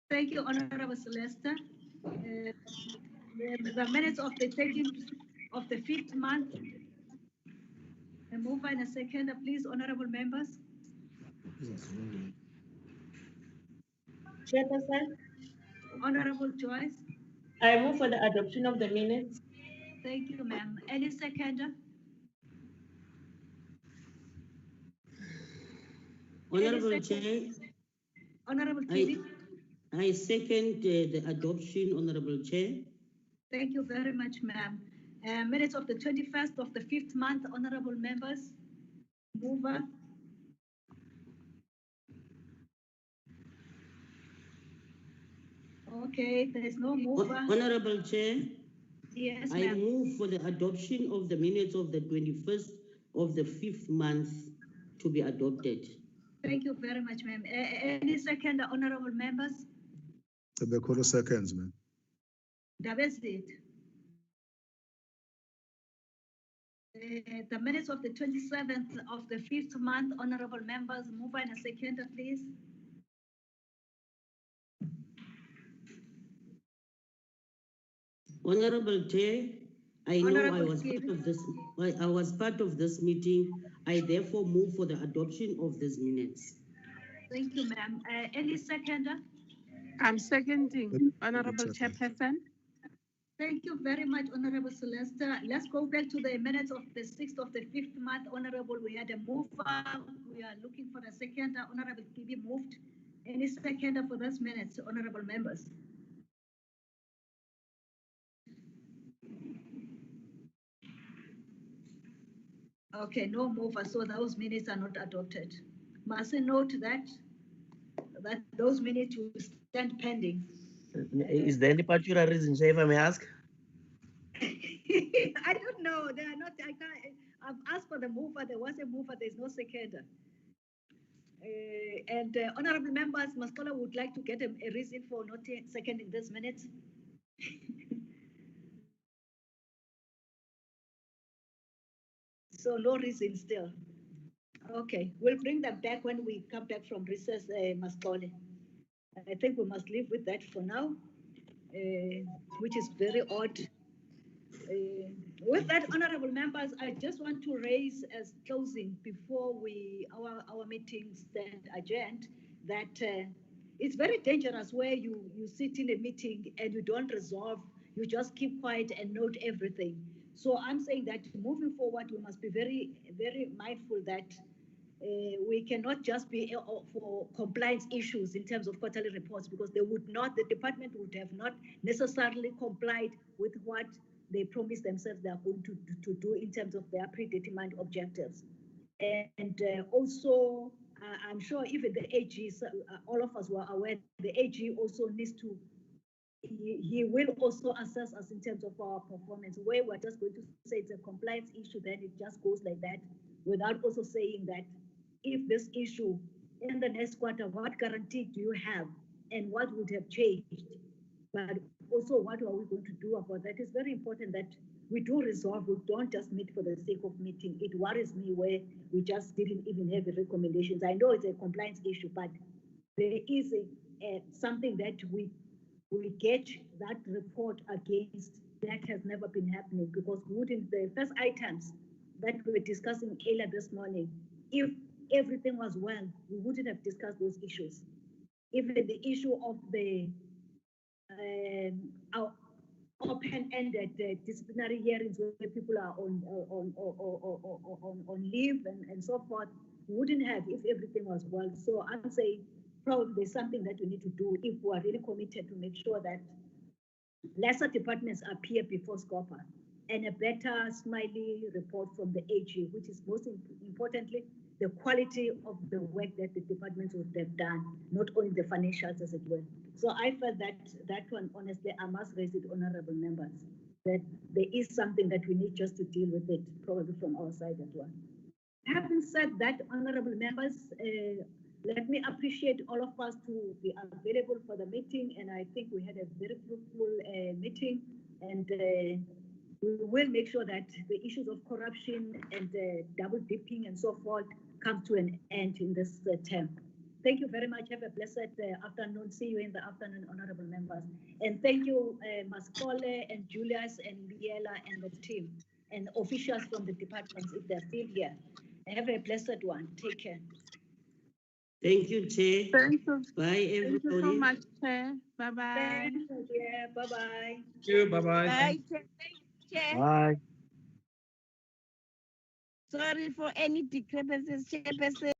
Thank you, Honorable Celeste. The minutes of the 13th of the 5th month. A mover and a seconder, please, honorable members. Chairperson, Honorable Joyce. I move for the adoption of the minutes. Thank you, ma'am. Any seconder? Honorable Chair. Honorable Kitty. I second the adoption, Honorable Chair. Thank you very much, ma'am. Minutes of the 21st of the 5th month, honorable members. Mover. Okay, there is no mover. Honorable Chair. Yes, I ma'am. move for the adoption of the minutes of the 21st of the 5th month to be adopted. Thank you very much, ma'am. Any second, honorable members? The seconds, ma'am. That is it. The minutes of the 27th of the 5th month, honorable members, move in a second, please. Honorable Chair, I know I was part of this meeting. I therefore move for the adoption of these minutes. Thank you, ma'am. Any seconder? I'm seconding, Honorable Chairperson. Thank you very much, Honorable Celeste. Let's go back to the minutes of the 6th of the 5th month, Honorable. We had a mover. We are looking for a seconder. Honorable Kibi moved. Any seconder for those minutes, honorable members? Okay, no mover, so those minutes are not adopted. Must I note that those minutes will stand pending. Is there any particular reason, Chair, if I may ask? I don't know. They are not. I can't. I've asked for the mover. There was a mover. There's no seconder. And honorable members, Maskola would like to get a reason for not seconding this minutes. So no reason still. Okay, we'll bring them back when we come back from recess, Maskola. I think we must live with that for now, which is very odd. With that, honorable members, I just want to raise as closing before our meeting stand adjourned that it's very dangerous where you sit in a meeting and you don't resolve, you just keep quiet and note everything. So I'm saying that moving forward, we must be very, very mindful that we cannot just be for compliance issues in terms of quarterly reports, because the department would have not necessarily complied with what they promised themselves they are going to do in terms of their predetermined objectives. And also, I'm sure even the AG, all of us were aware, the AG also needs to, he will also assess us in terms of our performance. Where we're just going to say it's a compliance issue, then it just goes like that, without also saying that if this issue in the next quarter, what guarantee do you have and what would have changed? But also, what are we going to do about that? It's very important that we do resolve. We don't just meet for the sake of meeting. It worries me where we just didn't even have the recommendations. I know it's a compliance issue, but there is something that we get that report against that has never been happening, because wouldn't the first items that we were discussing earlier this morning, if everything was well, we wouldn't have discussed those issues. Even the issue of the open-ended disciplinary hearings where people are on leave and so forth, wouldn't have if everything was well. So I'm saying probably there's something that we need to do if we are really committed to make sure that lesser departments appear before SCOPA, and a better smiley report from the AG, which is most importantly, the quality of the work that the departments would have done, not only the financials as it were. So I felt that one, honestly, I must raise it, honorable members, that there is something that we need just to deal with it, probably from our side as well. Having said that, honorable members, let me appreciate all of us to be available for the meeting, and I think we had a very fruitful meeting, and we will make sure that the issues of corruption and double dipping and so forth come to an end in this term. Thank you very much. Have a blessed afternoon. See you in the afternoon, honorable members. And thank you, Mascole and Julius and Liela and the team and officials from the departments if they're still here. Have a blessed one. Take care. Thank you, Chair. Thank you. Bye, everybody. Thank you so much, Chair. Bye-bye. Thank you, dear. Bye-bye. Thank you. Bye-bye. Bye, Chair. Bye. Sorry for any discrepancies, Chairperson.